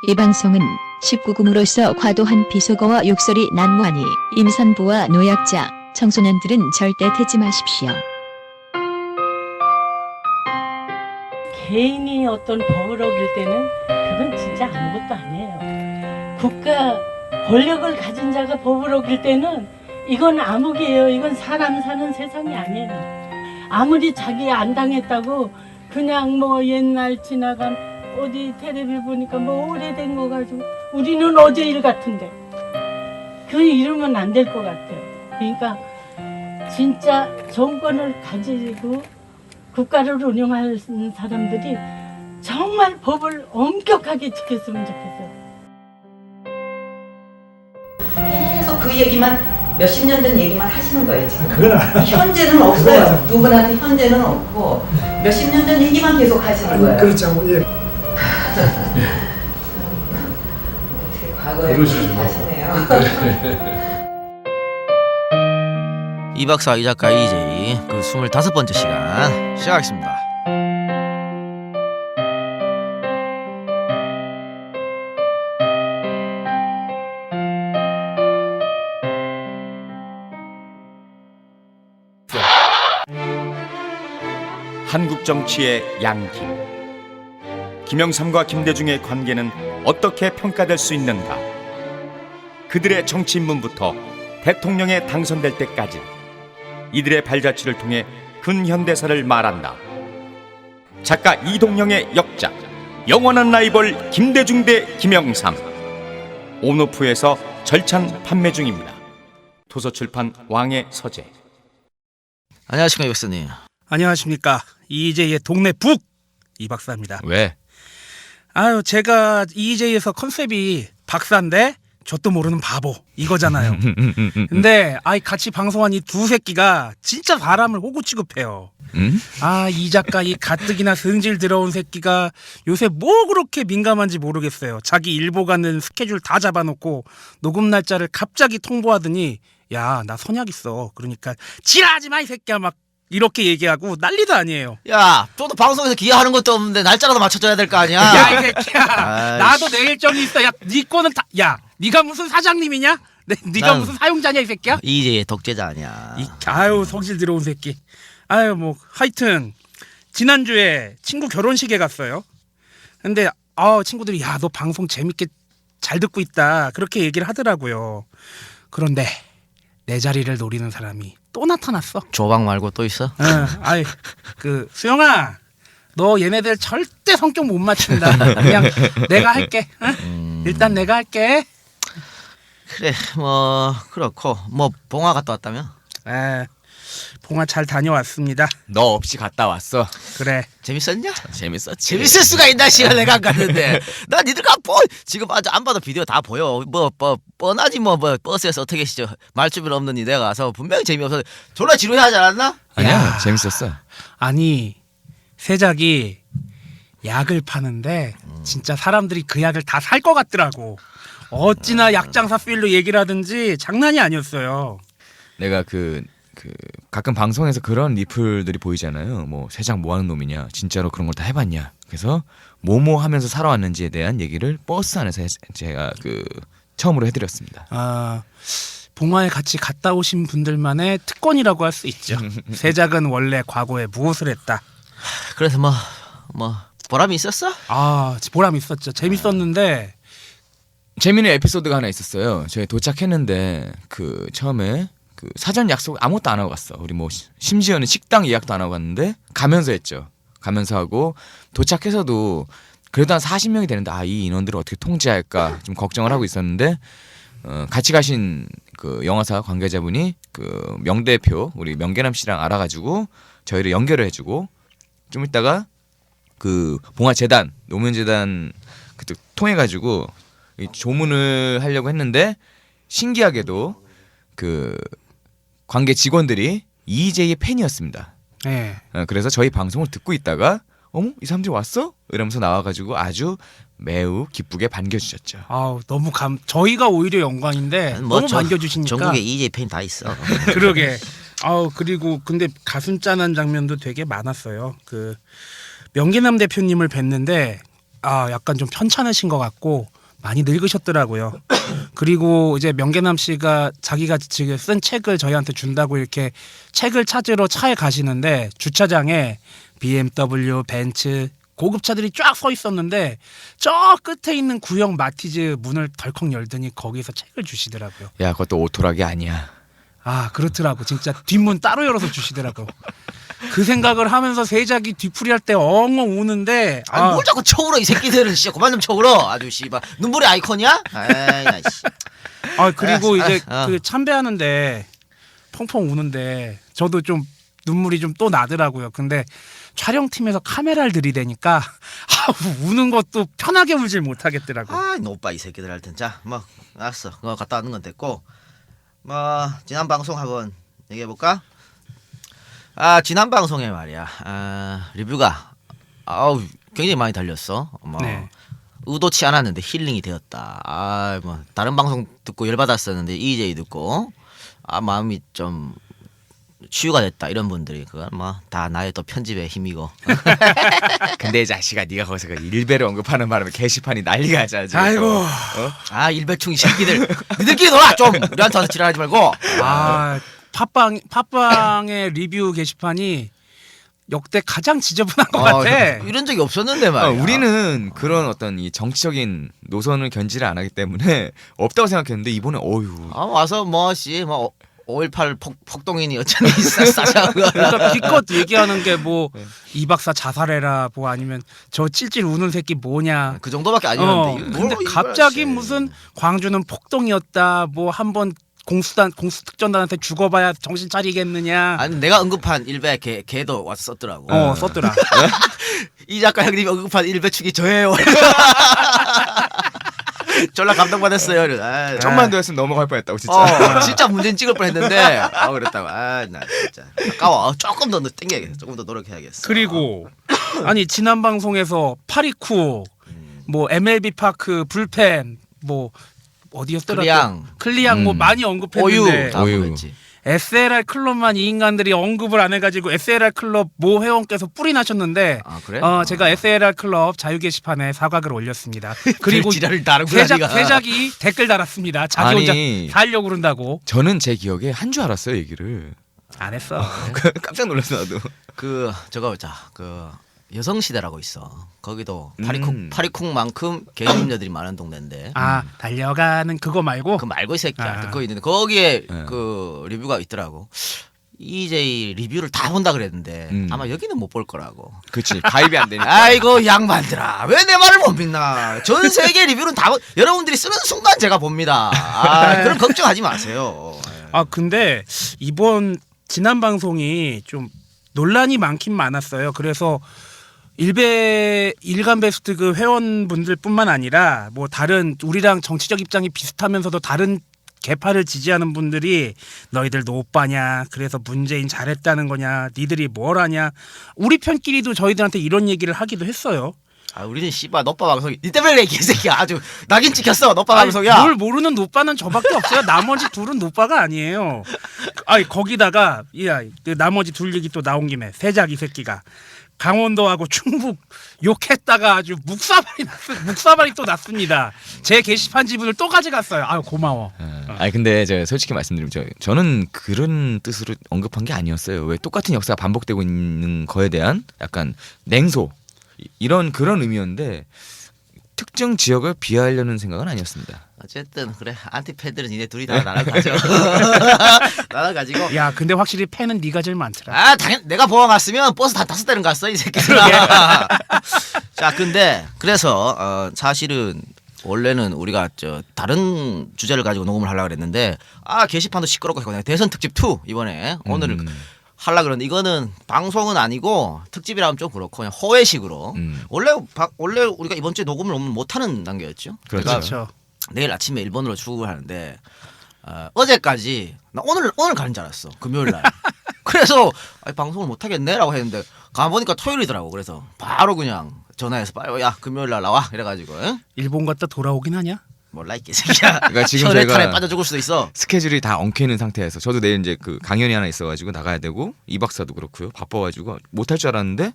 이 방송은 19금으로서 과도한 비속어와 욕설이 난무하니 임산부와 노약자, 청소년들은 절대 듣지 마십시오. 개인이 어떤 법을 어길 때는 그건 진짜 아무것도 아니에요. 국가 권력을 가진 자가 법을 어길 때는 이건 암흑이에요. 이건 사람 사는 세상이 아니에요. 아무리 자기 안 당했다고 그냥 뭐 옛날 지나간 어디 텔레비 보니까 뭐 오래된 거 가지고 우리는 어제 일 같은데 그 이러면 안 될 것 같아요. 그러니까 진짜 정권을 가지고 국가를 운영하는 사람들이 정말 법을 엄격하게 지켰으면 좋겠어요. 계속 그 얘기만 몇십 년 전 얘기만 하시는 거예요 지금. 그건 현재는 없어요. 두 분한테 현재는 없고 몇십 년 전 얘기만 계속 하시는 거예요. 그렇죠. 예. 어떻게 과거에 그러시죠. 하시네요. 이 박사 이 작가 EJ 그 25번째 시간 시작하겠습니다. 한국 정치의 양기. 김영삼과 김대중의 관계는 어떻게 평가될 수 있는가? 그들의 정치 입문부터 대통령에 당선될 때까지 이들의 발자취를 통해 근현대사를 말한다. 작가 이동영의 역작 영원한 라이벌 김대중 대 김영삼. 온오프에서 절찬 판매 중입니다. 도서출판 왕의 서재. 안녕하십니까 이 박사님. 안녕하십니까. EJ의 동네 북 이 박사입니다. 왜? 아유, 제가 EJ에서 컨셉이 박사인데 저도 모르는 바보 이거잖아요. 근데 같이 방송한 이 두 새끼가 진짜 사람을 호구 취급해요. 이 작가 이 가뜩이나 승질 들어온 새끼가 요새 뭐 그렇게 민감한지 모르겠어요. 자기 일보 가는 스케줄 다 잡아놓고 녹음 날짜를 갑자기 통보하더니 야, 나 선약 있어. 그러니까 지랄하지 마 이 새끼야 막 이렇게 얘기하고 난리도 아니에요. 야, 너도 방송에서 기여하는 것도 없는데 날짜라도 맞춰줘야 될 거 아니야. 야, 이 새끼야. 아이씨. 나도 내 일정이 있어. 야, 네 거는 다. 야, 네가 무슨 사장님이냐? 네가 난- 무슨 사용자냐 이 새끼야? EJ의 독재자 아니야. 아유, 성질 들어온 새끼. 아유, 뭐 하여튼 지난주에 친구 결혼식에 갔어요. 근데 친구들이 야, 너 방송 재밌게 잘 듣고 있다. 그렇게 얘기를 하더라고요. 그런데 내 자리를 노리는 사람이 또 나타났어. 조박 말고 또 있어? 수영아, 너 얘네들 절대 성격 못 맞춘다. 그냥 내가 할게. 응? 일단 내가 할게. 그래, 뭐 그렇고 뭐 봉화 갔다 왔다며? 봉화 잘 다녀왔습니다. 너 없이 갔다 왔어. 그래. 재밌었냐? 재밌었지. 재밌을 수가 있나 시간 내가 안 갔는데. 나 니들가 지금 아주 안 봐도 비디오 다 보여. 뻔하지 뭐 버스에서 어떻게 말주변 없는 니 내가 가서 분명히 재미없어. 졸라 지루해하지 않았나? 아니야, 야. 재밌었어. 아니, 세작이 약을 파는데 진짜 사람들이 그 약을 다 살 것 같더라고. 어찌나 약장사 필로 얘기를 하든지 장난이 아니었어요. 내가 가끔 방송에서 그런 리플들이 보이잖아요. 뭐 세상 뭐 하는 놈이냐, 진짜로 그런 걸 다 해봤냐. 그래서 뭐뭐 하면서 살아왔는지에 대한 얘기를 버스 안에서 제가 처음으로 해드렸습니다. 봉화에 같이 갔다 오신 분들만의 특권이라고 할 수 있죠. 세작은 원래 과거에 무엇을 했다. 그래서 뭐 보람이 있었어? 보람 있었죠. 재밌었는데 재미있는 에피소드가 하나 있었어요. 저희 도착했는데 처음에 사전 약속 아무것도 안 하고 갔어. 우리 뭐 심지어는 식당 예약도 안 하고 갔는데 가면서 했죠. 가면서 하고 도착해서도 그래도 한 40명이 되는데 이 인원들을 어떻게 통제할까 좀 걱정을 하고 있었는데 같이 가신 영화사 관계자분이 명대표 우리 명계남 씨랑 알아가지고 저희를 연결을 해주고 좀 있다가 봉화재단 노무현재단 그때 통해가지고 조문을 하려고 했는데 신기하게도 관계 직원들이 EJ의 팬이었습니다. 네. 그래서 저희 방송을 듣고 있다가 어머 이 사람들이 왔어? 이러면서 나와가지고 아주 매우 기쁘게 반겨주셨죠. 저희가 오히려 영광인데 너무 반겨주시니까. 전국에 EJ 팬 다 있어. 그러게. 그리고 근데 가슴 짠한 장면도 되게 많았어요. 명계남 대표님을 뵀는데 약간 좀 편찮으신 것 같고 많이 늙으셨더라고요. 그리고 이제 명계남 씨가 자기가 지금 쓴 책을 저희한테 준다고 이렇게 책을 찾으러 차에 가시는데 주차장에 BMW, 벤츠 고급차들이 쫙 서 있었는데 저 끝에 있는 구형 마티즈 문을 덜컥 열더니 거기서 책을 주시더라고요. 야, 그것도 오토락이 아니야. 아, 그렇더라고. 진짜 뒷문 따로 열어서 주시더라고. 그 생각을 하면서 세작이 뒤풀이할 때 엉엉 우는데 아니 뭘 자꾸 쳐울어 이 새끼들은 진짜 그만 좀 쳐울어 아주 씨발 눈물의 아이콘이야? 에이 나 씨. 그리고 알았어, 이제 알았어. 그 참배하는데 펑펑 우는데 저도 좀 눈물이 좀 또 나더라고요. 근데 촬영팀에서 카메라를 들이대니까 우는 것도 편하게 울질 못하겠더라고요. 아, 너 오빠 이 새끼들 할 텐. 자, 뭐 알았어. 그거 갔다 왔는 건 됐고, 뭐 지난 방송 한번 얘기해 볼까? 지난 방송에 말이야. 리뷰가 굉장히 많이 달렸어. 뭐 네. 의도치 않았는데 힐링이 되었다. 뭐 다른 방송 듣고 열 받았었는데 EJ 듣고 마음이 좀 치유가 됐다 이런 분들이 그건 뭐 다 나의 또 편집의 힘이고. 근데 이 자식아, 네가 거기서 그 일배를 언급하는 바람에 게시판이 난리가 나지. 아이고. 일배충 이 새끼들 니들끼리 놀아 좀 우리한테 와서 지랄하지 말고. 팟빵의 리뷰 게시판이 역대 가장 지저분한 것 같아. 이런 적이 없었는데 말이야. 우리는 그런 어떤 이 정치적인 노선을 견지를 안 하기 때문에 없다고 생각했는데 이번에 어휴. 와서 뭐씨 뭐 5.18 폭동이니 어쩌니 싸샤. 그러니까 기껏 얘기하는 게 뭐 이 박사 자살해라 뭐 아니면 저 찔찔 우는 새끼 뭐냐. 그 정도밖에 아니었는데. 근데 갑자기 무슨 광주는 폭동이었다. 뭐 한번 공수특전단한테 죽어봐야 정신 차리겠느냐. 아니 내가 언급한 일배 걔도 와서 썼더라고. 썼더라. 이 작가 형님이 언급한 일배축이 저예요. 졸라 감동받았어요. 좀만 더 했으면 넘어갈 뻔했다고 진짜. 진짜 문제는 찍을 뻔했는데 그랬다고. 나 진짜 아까워. 조금 더 땡겨야겠어. 조금 더 노력해야겠어. 그리고 아니 지난 방송에서 파리쿠 뭐 MLB 파크 불펜 뭐 어디였더라? 클리앙 뭐 많이 언급했는데 다 어유. 먹었지. SLR 클럽만 이 인간들이 언급을 안 해가지고 SLR 클럽 모 회원께서 뿔이 나셨는데 그래? 제가 SLR 클럽 자유 게시판에 사과글 올렸습니다. 그리고 지랄을 다르구나, 네가. 세작이 댓글 달았습니다. 자기 혼자 살려고 그런다고. 저는 제 기억에 한 줄 알았어요 얘기를. 안 했어. 깜짝 놀랐어 나도. 저거 보자. 여성 시대라고 있어. 거기도 음. 파리쿵만큼 개념녀들이 많은 동네인데. 달려가는 그거 말고 그 말고 이 새끼야. 듣고 있는데 거기에 네. 그 리뷰가 있더라고. EJ 리뷰를 다 본다 그랬는데 아마 여기는 못 볼 거라고. 그렇지. 가입이 안 되니까. 아이고 양반들아 왜 내 말을 못 믿나. 전 세계 리뷰는 다 여러분들이 쓰는 순간 제가 봅니다. 그럼 걱정하지 마세요. 근데 지난 방송이 좀 논란이 많긴 많았어요. 그래서 일간 베스트 그 회원분들뿐만 아니라 뭐 다른 우리랑 정치적 입장이 비슷하면서도 다른 개파를 지지하는 분들이 너희들 노빠냐, 그래서 문재인 잘했다는 거냐, 니들이 뭘 하냐, 우리 편끼리도 저희들한테 이런 얘기를 하기도 했어요. 우리는 씨발 노빠 방송이 니 때문에 그래 개새끼야. 아주 낙인 찍혔어 노빠 방송이야. 뭘 모르는 노빠는 저밖에 없어요. 나머지 둘은 노빠가 아니에요. 거기다가 그 나머지 둘 얘기 또 나온 김에 세작 이 새끼가 강원도하고 충북 욕했다가 아주 묵사발이 또 났습니다. 제 게시판 지분을 또 가져갔어요. 고마워. 근데 제가 솔직히 말씀드리면 저는 그런 뜻으로 언급한 게 아니었어요. 왜 똑같은 역사가 반복되고 있는 거에 대한 약간 냉소 그런 의미였는데 특정 지역을 비하하려는 생각은 아니었습니다. 어쨌든 그래 안티팬들은 니네 둘이 다 나랑 가져. 나랑 가지고. 야 근데 확실히 팬은 네가 제일 많더라. 당연 내가 보험 갔으면 버스 다 5대는 갔어 이 새끼들아. 자 근데 그래서 사실은 원래는 우리가 다른 주제를 가지고 녹음을 하려고 그랬는데 게시판도 시끄럽고 그냥 대선 특집 2 이번에 오늘을 하려고 그러는데 이거는 방송은 아니고 특집이라면 좀 그렇고 그냥 호외식으로. 원래 우리가 이번 주에 녹음을 못하는 단계였죠. 그렇죠. 내일 아침에 일본으로 출국을 하는데 어제까지 나 오늘 가는 줄 알았어. 금요일 날. 그래서 방송을 못 하겠네라고 했는데 가보니까 토요일이더라고. 그래서 바로 그냥 전화해서 빨리 야 금요일 날 나와 이래가지고. 일본 갔다 돌아오긴 하냐? 몰라 이 개새끼야. 그러니까 지금 철의 제가 탈에 빠져 죽을 수도 있어. 스케줄이 다 엉켜 있는 상태에서 저도 내일 이제 그 강연이 하나 있어가지고 나가야 되고 이 박사도 그렇고요. 바빠가지고 못할 줄 알았는데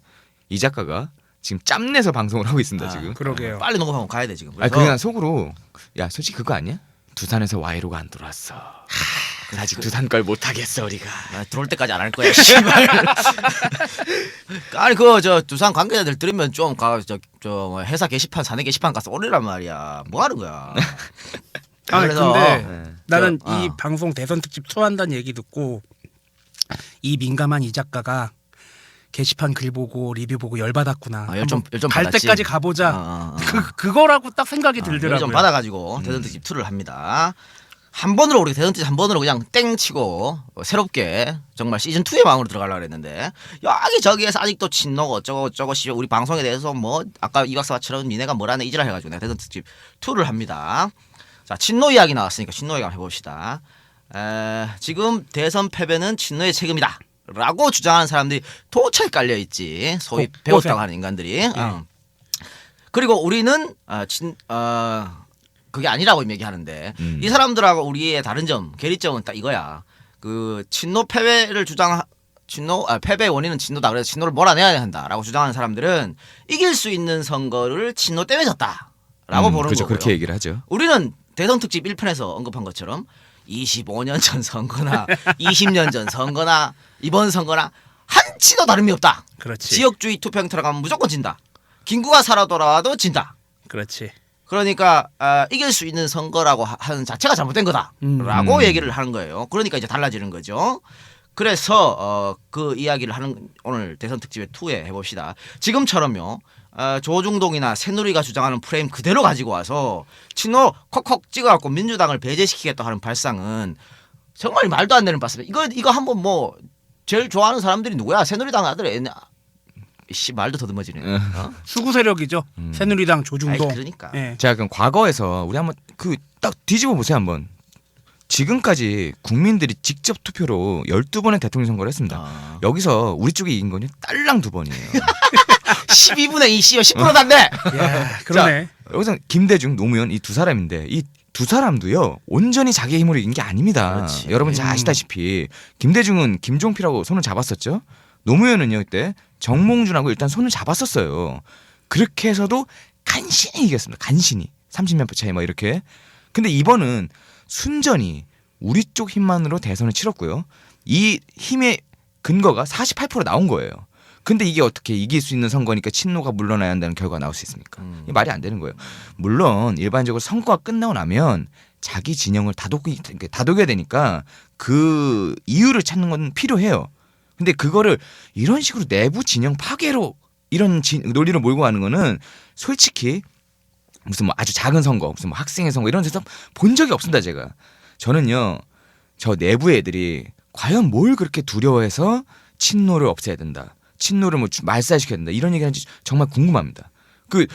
이 작가가 지금 짬내서 방송을 하고 있습니다 지금. 그러게요. 빨리 녹음하고 가야 돼 지금. 아 그냥 속으로 야 솔직히 그거 아니야? 두산에서 Y로가 안 들어왔어. 아직 두산 걸 못하겠어 우리가. 나 들어올 때까지 안 할 거야. 씨발. 아니 그 저 두산 관계자들 들으면 좀 저 회사 게시판 사내 게시판 가서 오래란 말이야. 뭐 하는 거야? 아니 그래서, 근데 나는 저, 이 방송 대선 특집 투한다는 얘기 듣고 이 민감한 이 작가가 게시판 글 보고 리뷰 보고 열받았구나. 열좀 갈 받았지. 때까지 가보자. 어. 그거라고 딱 생각이 좀 들더라고요. 받아가지고 대선 특집 2를 합니다. 한 번으로 우리 대선 특집 한 번으로 그냥 땡 치고 새롭게 정말 시즌 2의 마음으로 들어가려고 했는데 여기 저기에서 아직도 친노고 어쩌고 저쩌고 우리 방송에 대해서 뭐 아까 이 박사처럼 니네가 뭐라네 이지랄 해가지고 내가 대선 특집 2를 합니다. 자 친노 이야기 나왔으니까 친노 이야기 한번 해봅시다. 지금 대선 패배는 친노의 책임이다 라고 주장하는 사람들이 도처에 깔려있지. 소위 배웠다고 하는 인간들이. 그리고 우리는 그게 아니라고 얘기하는데 이 사람들하고 우리의 다른 점, 괴리점은 딱 이거야. 그 친노 패배를 패배의 원인은 친노다. 그래서 친노를 몰아내야 한다라고 주장하는 사람들은 이길 수 있는 선거를 친노 때문에 졌다라고 보는 그렇죠. 거고요. 그렇게 얘기를 하죠. 우리는 대선 특집 1편에서 언급한 것처럼 25년 전 선거나 20년 전 선거나 이번 선거나 한치도 다름이 없다. 그렇지. 지역주의 투표형 들어가면 무조건 진다. 김구가 살아 돌아와도 진다. 그렇지. 그러니까 이길 수 있는 선거라고 하는 자체가 잘못된 거다라고 얘기를 하는 거예요. 그러니까 이제 달라지는 거죠. 그래서 그 이야기를 하는 오늘 대선 특집의 2에 해봅시다. 지금처럼요. 조중동이나 새누리가 주장하는 프레임 그대로 가지고 와서 친노 콕콕 찍어갖고 민주당을 배제시키겠다 하는 발상은 정말 말도 안 되는 발상이에요. 이거 한번 뭐 제일 좋아하는 사람들이 누구야? 새누리당 아들 말도 더듬어지네. 수구 세력이죠. 새누리당 조중동. 아이, 그러니까. 예. 자 그럼 과거에서 우리 한번 그 딱 뒤집어 보세요 한번. 지금까지 국민들이 직접 투표로 12번의 대통령 선거를 했습니다. 여기서 우리 쪽이 이긴 거는 딸랑 2번이에요. 12분의 2 10%도 안 돼. 야, 그러네. 자, 여기서 김대중, 노무현 이 두 사람인데 이 두 사람도요 온전히 자기 힘으로 이긴 게 아닙니다. 그렇지. 여러분이 잘 아시다시피 김대중은 김종필하고 손을 잡았었죠. 노무현은요 이때 정몽준하고 일단 손을 잡았었어요. 그렇게 해서도 간신히 이겼습니다. 간신히 30몇 표 차이 막 이렇게. 근데 이번은 순전히 우리 쪽 힘만으로 대선을 치렀고요. 이 힘의 근거가 48% 나온 거예요. 근데 이게 어떻게 이길 수 있는 선거니까 친노가 물러나야 한다는 결과가 나올 수 있습니까? 이게 말이 안 되는 거예요. 물론 일반적으로 선거가 끝나고 나면 자기 진영을 다독여야 되니까 그 이유를 찾는 건 필요해요. 근데 그거를 이런 식으로 내부 진영 파괴로 이런 논리를 몰고 가는 거는 솔직히 무슨 뭐 아주 작은 선거, 무슨 뭐 학생의 선거 이런 데서 본 적이 없습니다. 저는요 저 내부 애들이 과연 뭘 그렇게 두려워해서 친노를 없애야 된다, 친노를 뭐 말살시켜야 된다 이런 얘기하는지 정말 궁금합니다. 그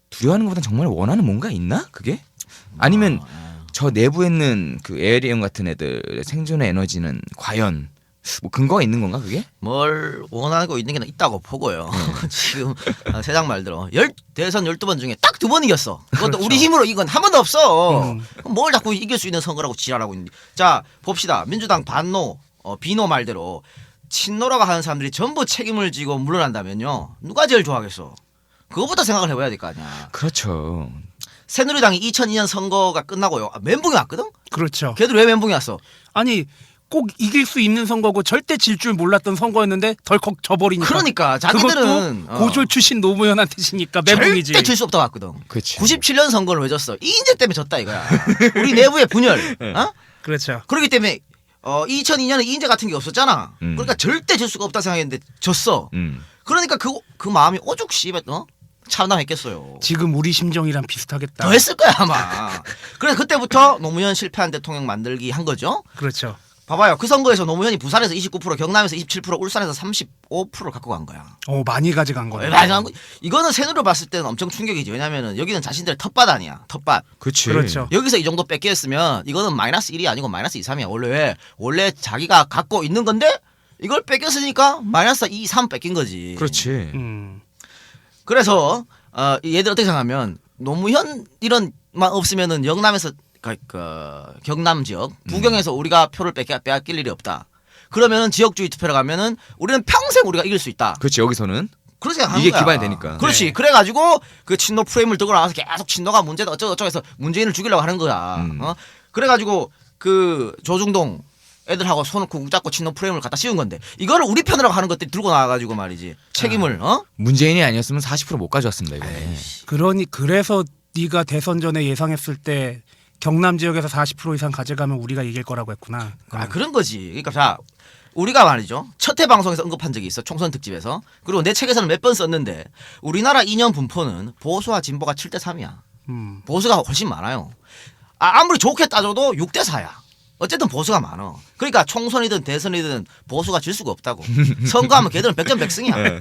두려워하는 것보다 정말 원하는 뭔가 있나 그게? 아니면 저 내부에 있는 그 에어리 형 같은 애들의 생존의 에너지는 과연 뭐 근거가 있는 건가 그게? 뭘 원하고 있는 게 있다고 보고요. 지금 세상 말대로 대선 12번 중에 딱 2번 이겼어. 그것도 우리 힘으로 이건 한 번도 없어. 그럼 뭘 자꾸 이길 수 있는 선거라고 지랄하고 있는지. 자 봅시다. 민주당 반노 비노 말대로 친노라고 하는 사람들이 전부 책임을 지고 물러난다면요. 누가 제일 좋아하겠어? 그거부터 생각을 해봐야 될 거 아니야. 그렇죠. 새누리당이 2002년 선거가 끝나고요. 멘붕이 왔거든? 그렇죠. 걔들 왜 멘붕이 왔어? 아니 꼭 이길 수 있는 선거고 절대 질 줄 몰랐던 선거였는데 덜컥 져버리니까. 그러니까 자기들은 그것도 고졸 출신 노무현한테 지니까 멘붕이지. 절대 질 수 없다고 왔거든. 그치. 97년 선거를 왜 졌어? 이인재 때문에 졌다 이거야. 우리 내부의 분열. 그렇죠. 그렇기 때문에 2002년에 이인재 같은 게 없었잖아. 그러니까 절대 질 수가 없다 생각했는데 졌어. 그러니까 그 마음이 오죽 씨발 참담했겠어요. 지금 우리 심정이랑 비슷하겠다. 더 했을 거야 아마. 그래서 그때부터 노무현 실패한 대통령 만들기 한 거죠. 그렇죠. 봐봐요. 그 선거에서 노무현이 부산에서 29%, 경남에서 27%, 울산에서 35%를 갖고 간 거야. 많이 가져간 거네. 이거는 새누리로 봤을 때는 엄청 충격이지. 왜냐면은 여기는 자신들의 텃밭 아니야. 텃밭. 그치. 그렇죠. 여기서 이 정도 뺏겼으면 이거는 마이너스 1이 아니고 마이너스 2, 3이야. 원래 자기가 갖고 있는 건데 이걸 뺏겼으니까 마이너스 2, 3 뺏긴 거지. 그렇지. 그래서 얘들 어떻게 생각하면 노무현 이런만 없으면은 영남에서 경남 지역 부경에서 우리가 표를 빼앗길 일이 없다. 그러면은 지역주의 투표를 가면은 우리는 평생 우리가 이길 수 있다. 그렇지 여기서는 그렇게 생각하는 이게 거야. 기반이 되니까. 그렇지. 네. 그래가지고 그 친노 프레임을 들고 나와서 계속 친노가 문제다 어쩌고 해서 문재인을 죽이려고 하는 거야. 그래가지고 그 조중동 애들하고 손을 쿵 잡고 친노 프레임을 갖다 씌운 건데 이거를 우리 편으로 하는 것들이 들고 나와가지고 말이지 책임을 문재인이 아니었으면 40% 못 가져왔습니다 이번에. 그래서 네가 대선 전에 예상했을 때 경남 지역에서 40% 이상 가져가면 우리가 이길 거라고 했구나. 그런 거지. 그러니까 자 우리가 말이죠 첫 회 방송에서 언급한 적이 있어 총선 특집에서. 그리고 내 책에서는 몇 번 썼는데 우리나라 이념 분포는 보수와 진보가 7대 3이야. 보수가 훨씬 많아요. 아무리 좋게 따져도 6대 4야. 어쨌든 보수가 많아. 그러니까 총선이든 대선이든 보수가 질 수가 없다고. 선거하면 걔들은 백전백승이야.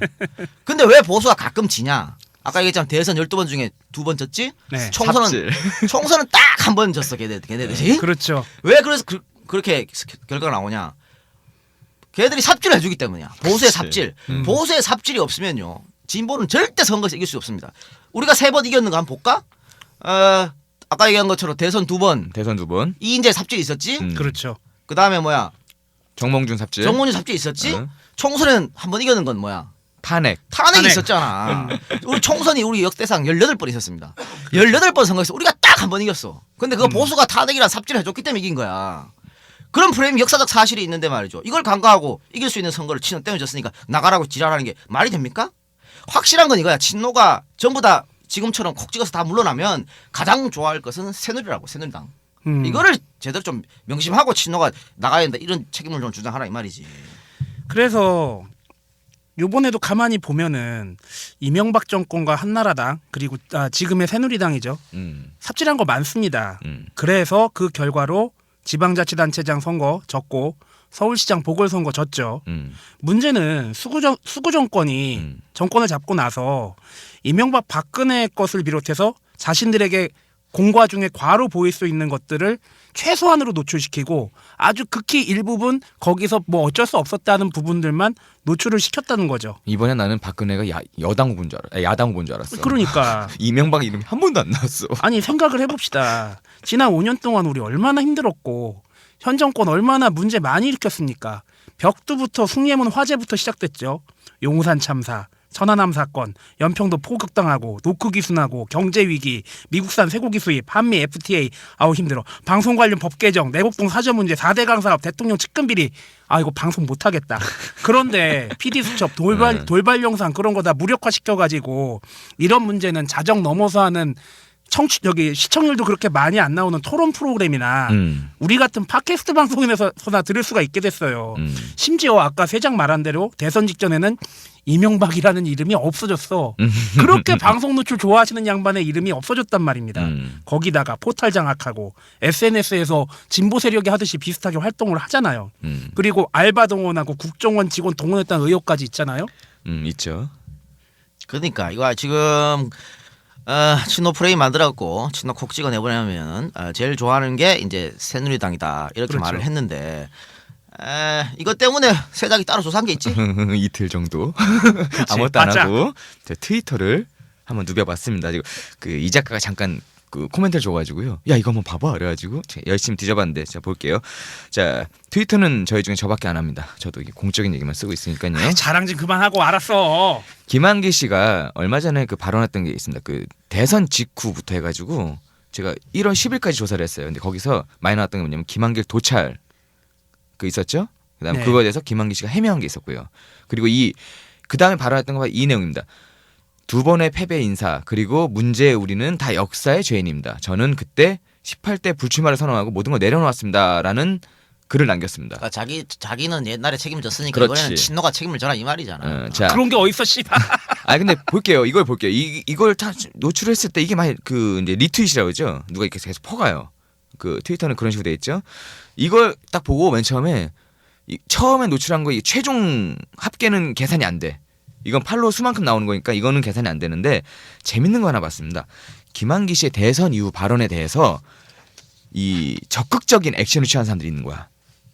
근데 왜 보수가 가끔 지냐? 아까 얘기했잖아. 대선 12번 중에 2번 졌지? 네. 총선은 딱 한 번 졌어. 걔네들이. 그렇죠. 왜 그래서 그렇게 결과가 나오냐? 걔들이 삽질을 해주기 때문이야. 보수의 삽질. 보수의 삽질이 없으면요. 진보는 절대 선거에서 이길 수 없습니다. 우리가 3번 이겼는 거 한번 볼까? 아까 얘기한 것처럼 대선 2번. 대선 2번. 이인재 삽질이 있었지? 그렇죠. 그 다음에 뭐야? 정몽준 삽질. 정문희 삽질이 있었지? 총선은 한 번 이겨는 건 뭐야? 탄핵. 탄핵이 있었잖아. 우리 총선이 우리 역대상 18번 있었습니다. 18번 선거에서 우리가 딱 한 번 이겼어. 근데 그거 보수가 탄핵이랑 삽질을 해줬기 때문에 이긴 거야. 그런 프레임 역사적 사실이 있는데 말이죠. 이걸 간과하고 이길 수 있는 선거를 친노 때문에 졌으니까 나가라고 지랄하는 게 말이 됩니까? 확실한 건 이거야. 친노가 전부 다 지금처럼 콕 찍어서 다 물러나면 가장 좋아할 것은 새누리라고. 새누리당. 이거를 제대로 좀 명심하고 친노가 나가야 된다. 이런 책임을 좀 주장하라 이 말이지. 그래서 요번에도 가만히 보면은 이명박 정권과 한나라당 그리고 지금의 새누리당이죠. 삽질한 거 많습니다. 그래서 그 결과로 지방자치단체장 선거 졌고 서울시장 보궐선거 졌죠. 문제는 수구 정권이 정권을 잡고 나서 이명박 박근혜 것을 비롯해서 자신들에게 공과 중에 과로 보일 수 있는 것들을 최소한으로 노출시키고 아주 극히 일부분 거기서 뭐 어쩔 수 없었다는 부분들만 노출을 시켰다는 거죠. 이번에 나는 박근혜가 야당 후보인 줄 야당 후보인 줄 알았어. 그러니까 이명박 이름이 한 번도 안 나왔어. 아니 생각을 해봅시다. 지난 5년 동안 우리 얼마나 힘들었고 현 정권 얼마나 문제 많이 일으켰습니까? 벽두부터 숭례문 화재부터 시작됐죠. 용산 참사, 천안함 사건, 연평도 포격당하고 노크 기순하고 경제 위기, 미국산 쇠고기 수입, 한미 FTA, 아우 힘들어. 방송 관련 법 개정, 내곡동 사저 문제, 4대 강사업, 대통령 측근 비리. 아 이거 방송 못 하겠다. 그런데 PD 수첩, 돌발 영상 그런 거 다 무력화 시켜가지고 이런 문제는 자정 넘어서 하는 시청률도 그렇게 많이 안 나오는 토론 프로그램이나 우리 같은 팟캐스트 방송에서나 들을 수가 있게 됐어요. 심지어 아까 세장 말한 대로 대선 직전에는 이명박이라는 이름이 없어졌어. 그렇게 방송 노출 좋아하시는 양반의 이름이 없어졌단 말입니다. 거기다가 포탈 장악하고 SNS에서 진보 세력이 하듯이 비슷하게 활동을 하잖아요. 그리고 알바 동원하고 국정원 직원 동원했다는 의혹까지 있잖아요. 있죠. 그러니까 이거 지금 친노 프레임 만들어갖고 친노 콕 찍어 내보내면 제일 좋아하는 게 이제 새누리당이다 이렇게 그렇죠. 말을 했는데 이것 때문에 세작이 따로 조사한 게 있지? 이틀 정도 아무것도 안 맞아. 하고 제가 트위터를 한번 누벼봤습니다. 이 작가가 잠깐 그 코멘트를 줘가지고요. 야 이거 한번 봐봐. 그래가지고 제가 열심히 뒤져봤는데 제가 볼게요. 자 트위터는 저희 중에 저밖에 안 합니다. 저도 이게 공적인 얘기만 쓰고 있으니까요. 아이, 자랑 좀 그만하고 알았어. 김한기 씨가 얼마 전에 그 발언했던 게 있습니다. 그 대선 직후부터 해가지고 제가 1월 10일까지 조사를 했어요. 근데 거기서 많이 나왔던 게 뭐냐면 김한길 도찰 그 있었죠. 그다음 네. 그거에 대해서 김한기 씨가 해명한 게 있었고요. 그리고 그 다음에 발언했던 거 이 내용입니다. 2번의 패배 인사 그리고 문제의 우리는 다 역사의 죄인입니다. 저는 그때 18대 불출마를 선언하고 모든 걸 내려놓았습니다라는 글을 남겼습니다. 그러니까 자기는 옛날에 책임졌으니까 그렇지. 이번에는 친노가 책임을 져라 이 말이잖아. 자, 그런 게 어딨어 씨발. 근데 볼게요. 이걸 볼게요. 이걸 다 노출했을 때 이게 많이 그 이제 리트윗이라고 그러죠. 누가 이렇게 계속 퍼가요. 그 트위터는 그런 식으로 돼 있죠. 이걸 딱 보고 맨 처음에 노출한 거 최종 합계는 계산이 안 돼. 이건 팔로워 수만큼 나오는 거니까 이거는 계산이 안 되는데 재밌는 거 하나 봤습니다. 김한기 씨의 대선 이후 발언에 대해서 이 적극적인 액션을 취한 사람들이 있는 거야.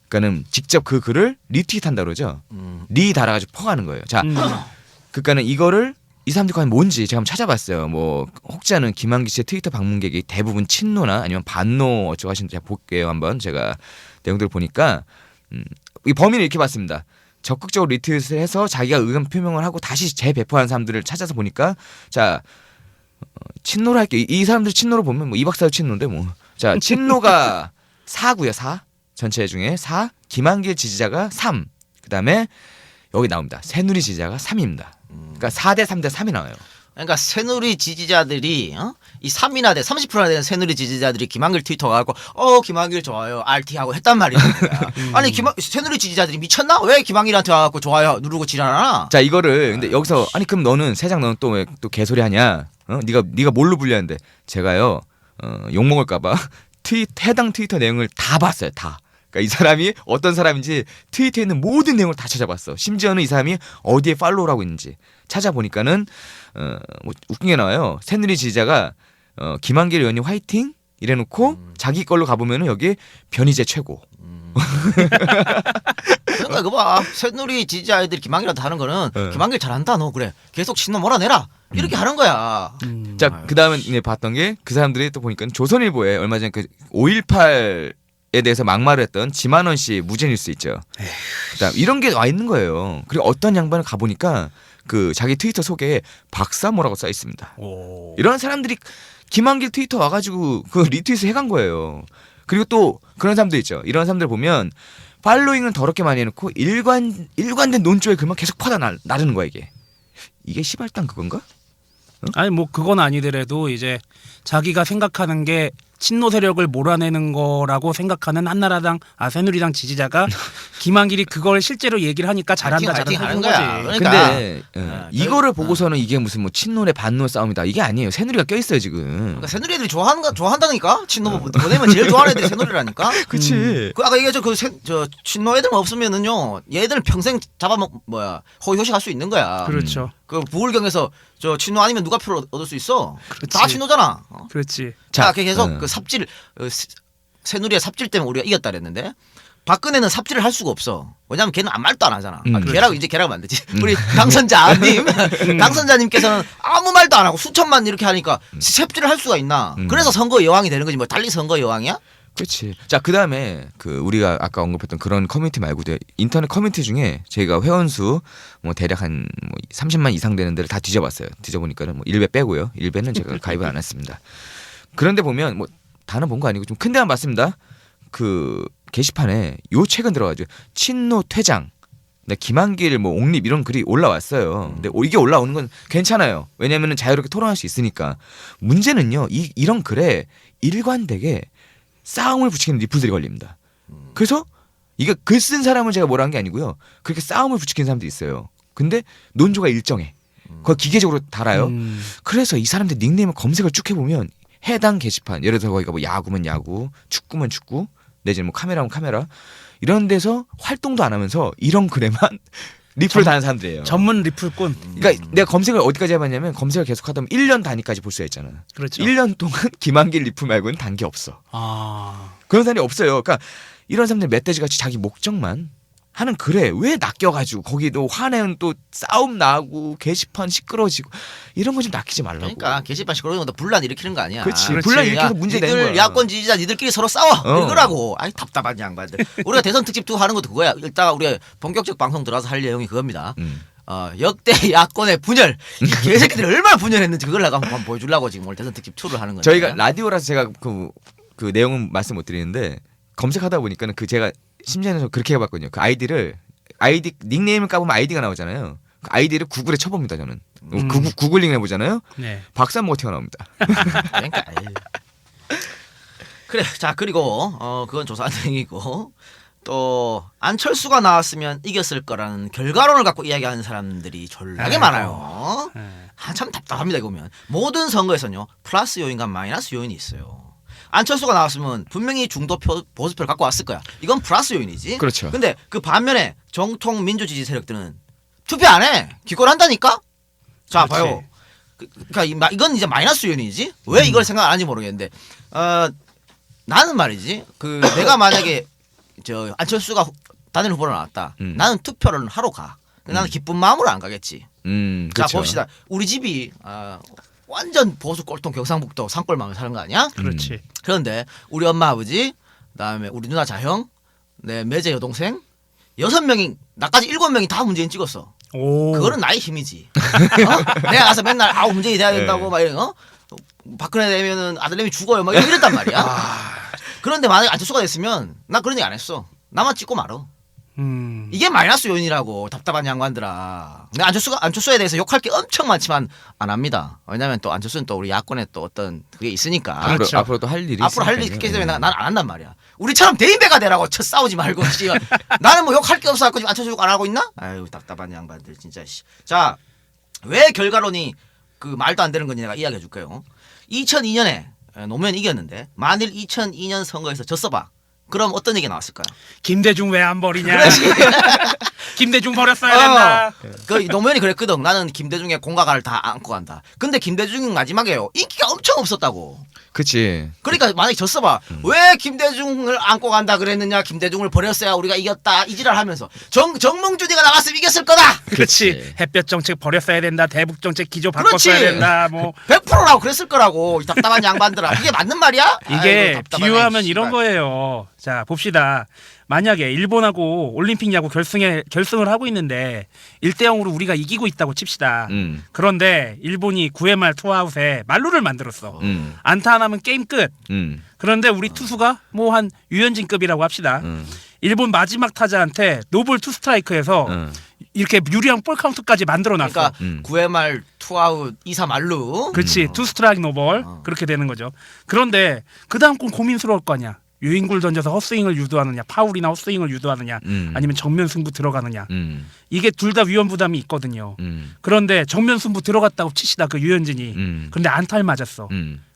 그러니까는 직접 그 글을 리트윗한다 그러죠. 리 달아가지고 퍼가는 거예요. 자, 그러니까는 이거를 이 사람들이 과연 뭔지 제가 한번 찾아봤어요. 뭐 혹자는 김한기 씨의 트위터 방문객이 대부분 친노나 아니면 반노 어쩌고 하시는지 제가 볼게요. 한번 제가 내용들을 보니까 이 범인을 이렇게 봤습니다. 적극적으로 리트윗을 해서 자기가 의견 표명을 하고 다시 재배포하는 사람들을 찾아서 보니까 자 친노를 할게. 이 사람들 친노를 보면 뭐 이 박사도 친노인데 뭐. 자 친노가 4고요. 4 전체 중에 4. 김한길 지지자가 3. 그다음에 여기 나옵니다. 새누리 지지자가 3입니다. 그러니까 4대 3대 3이 나와요. 그러니까 새누리 지지자들이 이 3이나 돼 30%나 되는 새누리 지지자들이 김한길 트위터 가고 김한길 좋아요 RT 하고 했단 말이야. 아니 새누리 지지자들이 미쳤나? 왜 김한길한테 와갖고 좋아요 누르고 지랄하나? 자 이거를 근데 여기서 아니 그럼 너는 세장 너는 또 왜 또 개소리 하냐? 네가 뭘로 불리하는데 제가요 욕 먹을까봐 해당 트위터 내용을 다 봤어요. 다. 그러니까 이 사람이 어떤 사람인지 트위터에 있는 모든 내용을 다 찾아봤어. 심지어는 이 사람이 어디에 팔로우를 하고 있는지 찾아보니까는 뭐 웃긴 게 나와요. 새누리 지지자가 김한길 의원님 화이팅 이래놓고 자기 걸로 가보면은 여기 변희재 최고. 그러니까 그거 봐 새누리 지지자들이 김한길한테 하는 거는 김한길 잘한다 너 그래 계속 신노 몰아내라 이렇게 하는 거야. 자 그다음에 봤던 게 그 사람들이 또 보니까 조선일보에 얼마 전에 그 5.18에 대해서 막말을 했던 지만원 씨 무죄 뉴스 있죠. 그다음 이런 게 와 있는 거예요. 그리고 어떤 양반을 가보니까 그 자기 트위터 속에 박사모라고 써 있습니다. 이런 사람들이 김한길 트위터 와가지고 그 리트윗을 해간 거예요. 그리고 또 그런 사람들 있죠. 이런 사람들 보면 팔로잉은 더럽게 많이 해놓고 일관된 논조의 글만 계속 퍼다 나르는 거야 이게 시발단 그건가? 아니 뭐 그건 아니더라도 이제 자기가 생각하는 게 친노 세력을 몰아내는 거라고 생각하는 한나라당 새누리당 지지자가 김한길이 그걸 실제로 얘기를 하니까 잘한다 파이팅 잘한다 하는 하는 거야. 거지. 그러니까 근데 이거를 보고서는 이게 무슨 뭐 친노의 반노 싸움이다 이게 아니에요. 새누리가 껴있어요 지금. 그러니까 새누리 애들이 좋아한다니까 친노 보내면 제일 좋아하는 애들이 새누리라니까. 그치. 그 아까 얘기했죠 저 친노 애들만 없으면은요 얘들 평생 호의호식 할 수 있는 거야. 그렇죠. 그 부울경에서 저 친노 아니면 누가 표를 얻을 수 있어? 그렇지. 다 친노잖아. 그렇지. 자, 계속 그 삽질 새누리의 삽질 때문에 우리가 이겼다 그랬는데 박근혜는 삽질을 할 수가 없어. 왜냐면 걔는 아무 말도 안 하잖아. 걔라고 만들지. 우리 당선자님께서는 아무 말도 안 하고 수천만 이렇게 하니까 삽질을 할 수가 있나? 그래서 선거 여왕이 되는 거지. 뭐 달리 선거 여왕이야? 그렇지. 자, 그다음에 그 우리가 아까 언급했던 그런 커뮤니티 말고도 인터넷 커뮤니티 중에 저희가 회원수 뭐 대략 한 뭐 30만 이상 되는 데를 다 뒤져봤어요. 뒤져보니까는 뭐 1배 빼고요. 1배는 제가 가입을 안 했습니다. 그런데 보면 뭐 다는 본 거 아니고 좀 큰 데만 봤습니다. 그 게시판에 요 최근 들어가지고 친노 퇴장, 김한길 뭐 옹립 이런 글이 올라왔어요. 근데 이게 올라오는 건 괜찮아요. 왜냐면은 자유롭게 토론할 수 있으니까. 문제는요. 이런 글에 일관되게 싸움을 부추기는 리플들이 걸립니다. 그래서 이게 글 쓴 사람을 제가 뭐라 한 게 아니고요. 그렇게 싸움을 부추기는 사람들이 있어요. 근데 논조가 일정해. 그걸 기계적으로 달아요. 그래서 이 사람들 닉네임을 검색을 쭉 해보면 해당 게시판, 예를 들어서 거기가 뭐 야구면 야구, 축구면 축구, 내지는 뭐 카메라면 카메라 이런 데서 활동도 안 하면서 이런 글에만 리플을 다는 사람들이에요. 전문 리플꾼. 그러니까 내가 검색을 어디까지 해봤냐면 검색을 계속 하다 보면 1년 단위까지 볼 수가 있잖아. 그렇죠. 1년 동안 김한길 리플 말고는 단 게 없어. 아. 그런 사람이 없어요. 그러니까 이런 사람들 멧돼지같이 자기 목적만 하는 글에 왜 낚여가지고 거기도 화내는 또 싸움 나고 게시판 시끄러지고 이런 거 좀 낚이지 말라고. 그러니까 게시판 시끄러운 것도 분란 일으키는 거 아니야. 그렇지. 분란 일으켜서 문제 내는 거야. 야권 지지자 니들끼리 서로 싸워 이거라고. 아이 답답한 양반들. 우리가 대선 특집 2 하는 것도 그거야. 일단 우리가 본격적 방송 들어와서 할 내용이 그겁니다. 역대 야권의 분열. 이 개새끼들이 얼마나 분열했는지 그걸 내가 한번 보여주려고 지금 오늘 대선 특집 2를 하는 건데. 저희가 라디오라서 제가 그 내용은 말씀 못 드리는데 검색하다 보니까는 그 제가 심지어는 그렇게 해봤거든요. 그 아이디 닉네임을 까보면 아이디가 나오잖아요. 그 아이디를 구글에 쳐봅니다 저는. 구글링 해보잖아요. 네. 박사모티가 나옵니다. 그러니까 그래. 자 그리고 그건 조사한 내용이고 또 안철수가 나왔으면 이겼을 거라는 결과론을 갖고 이야기하는 사람들이 졸라게 많아요. 참 답답합니다. 이거 보면 모든 선거에서는요 플러스 요인과 마이너스 요인이 있어요. 안철수가 나왔으면 분명히 중도 보수표를 갖고 왔을 거야. 이건 플러스 요인이지. 그렇죠. 근데 그 반면에 정통 민주 지지 세력들은 투표 안 해. 기권한다니까. 자 그렇지. 봐요. 그러니까 이건 이제 마이너스 요인이지. 왜 이걸 생각 안 하는지 모르겠는데 나는 말이지. 내가 만약에 저 안철수가 단일 후보로 나왔다. 나는 투표를 하러 가. 나는 기쁜 마음으로 안 가겠지. 그렇죠. 자 봅시다. 우리 집이 완전 보수 꼴통 경상북도 산골 마을 사는 거 아니야? 그렇지. 그런데 우리 엄마 아버지, 그다음에 우리 누나 자형, 내 매제 여동생 6명이 나까지 7명이 다 문재인 찍었어. 오. 그거는 나의 힘이지. 내가 가서 맨날 문재인이 돼야 된다고 막 박근혜 되면은 아들내미 죽어요 막 이랬단 말이야. 그런데 만약에 안철수가 됐으면 나 그런 얘기 안 했어. 나만 찍고 말어. 이게 마이너스 요인이라고 답답한 양반들아. 근데 안철수에 대해서 욕할 게 엄청 많지만 안 합니다. 왜냐면 또 안철수는 또 우리 야권에 또 어떤 그게 있으니까. 앞으로 또 할 일이 앞으로 할 일이 있으니까요. 있기 때문에 난 안 한단 말이야. 우리처럼 대인배가 되라고 쳐 싸우지 말고 씨. 나는 뭐 욕할 게 없어갖고 지금 안철수 욕 안 하고 있나? 아유 답답한 양반들 진짜 씨. 자, 왜 결과론이 그 말도 안 되는 건지 내가 이야기해 줄게요. 2002년에 노무현이 이겼는데 만일 2002년 선거에서 졌어봐. 그럼 어떤 얘기 나왔을까요? 김대중 왜 안 버리냐? 김대중 버렸어야 된다. 그 노무현이 그랬거든. 나는 김대중의 공과가를 다 안고 간다. 근데 김대중이 마지막에요. 인기가 엄청 없었다고. 그치. 그러니까 만약에 졌어봐. 왜 김대중을 안고 간다 그랬느냐. 김대중을 버렸어야 우리가 이겼다. 이지랄 하면서 정몽준이가 나갔으면 이겼을 거다. 그렇지. 햇볕 정책 버렸어야 된다. 대북 정책 기조 바꿨어야 그렇지. 된다. 뭐 100%라고 그랬을 거라고. 이 답답한 양반들아. 이게 맞는 말이야? 이게 아이고, 답답하네, 비유하면 씨발. 이런 거예요. 자, 봅시다. 만약에 일본하고 올림픽 야구 결승을 하고 있는데 1대0으로 우리가 이기고 있다고 칩시다. 그런데 일본이 9회 말 투아웃에 만루를 만들었어. 안타 하나면 게임 끝. 그런데 우리 투수가 뭐 한 유현진급이라고 합시다. 일본 마지막 타자한테 노볼 투 스트라이크에서 이렇게 유리한 볼 카운트까지 만들어 놨어. 그러니까 9회 말 투아웃 2사 말루. 그렇지. 투 스트라이크 노볼. 그렇게 되는 거죠. 그런데 그 다음 건 고민스러울 거 아니야. 유인구를 던져서 헛스윙을 유도하느냐, 파울이나 헛스윙을 유도하느냐, 아니면 정면 승부 들어가느냐. 이게 둘 다 위험 부담이 있거든요. 그런데 정면 승부 들어갔다고 치시다 그 유현진이. 그런데 안타를 맞았어.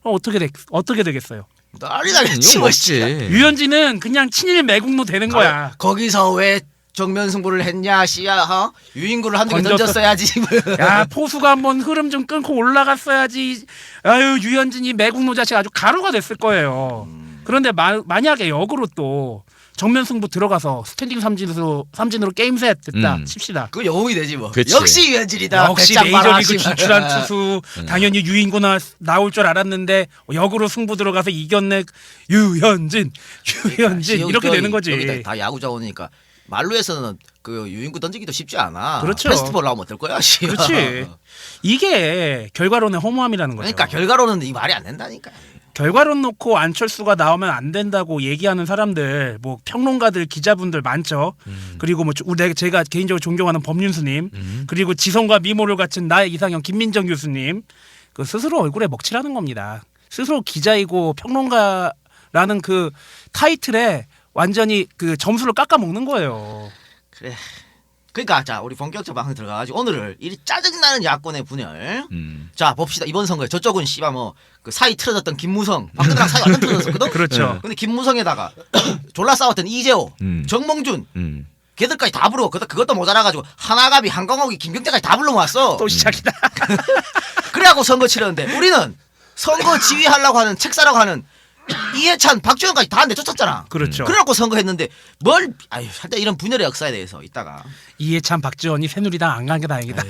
어떻게 되겠어요? 난리 나겠지. 이거 없지. 유현진은 그냥 친일 매국노 되는 거야. 거기서 왜 정면 승부를 했냐 씨야. 유인구를 한두 개 던졌어야지. 야, 포수가 한번 흐름 좀 끊고 올라갔어야지. 아유, 유현진이 매국노 자식 아주 가루가 됐을 거예요. 그런데 만약에 역으로 또 정면 승부 들어가서 스탠딩 삼진으로 게임셋 됐다 칩시다. 그 영웅이 되지 뭐. 그치. 역시 유현진이다. 역시 메이저리그 진출한 투수. 당연히 유인구 나올 줄 알았는데 역으로 승부 들어가서 이겼네. 유현진 이렇게 되는 거지. 여기 다 야구 자원이니까 말루에서는 그 유인구 던지기도 쉽지 않아. 그렇죠. 페스티벌 나오면 어떨 거야. 씨. 그렇지. 이게 결과론의 허무함이라는 거죠. 그러니까 결과로는 이 말이 안 된다니까. 결과론 놓고 안철수가 나오면 안 된다고 얘기하는 사람들, 뭐 평론가들, 기자분들 많죠. 그리고 뭐 제가 개인적으로 존경하는 법륜스님, 그리고 지성과 미모를 갖춘 나의 이상형 김민정 교수님, 그 스스로 얼굴에 먹칠하는 겁니다. 스스로 기자이고 평론가라는 그 타이틀에 완전히 그 점수를 깎아 먹는 거예요. 그래. 그러니까 자 우리 본격적 방송 들어가가지고 오늘을 이 짜증나는 야권의 분열. 자 봅시다. 이번 선거에 저쪽은 씨발 뭐 그 사이 틀어졌던 김무성, 박근혜랑 사이 완전 틀어졌었거든. 그렇죠. 근데 김무성에다가 졸라 싸웠던 이재호, 정몽준, 걔들까지 다 부르고 그것도 모자라가지고 하나갑이, 한광옥이, 김경재까지 다 불러 모았어. 또 시작이다. 그래갖고 선거 치렀는데 우리는 선거 지휘하려고 하는 책사라고 하는 이해찬, 박주현까지 다 내쫓았잖아. 그렇죠. 그래갖고 선거했는데 살짝 이런 분열의 역사에 대해서 이따가 이해찬, 박지원이 새누리당 안 간 게 다행이다.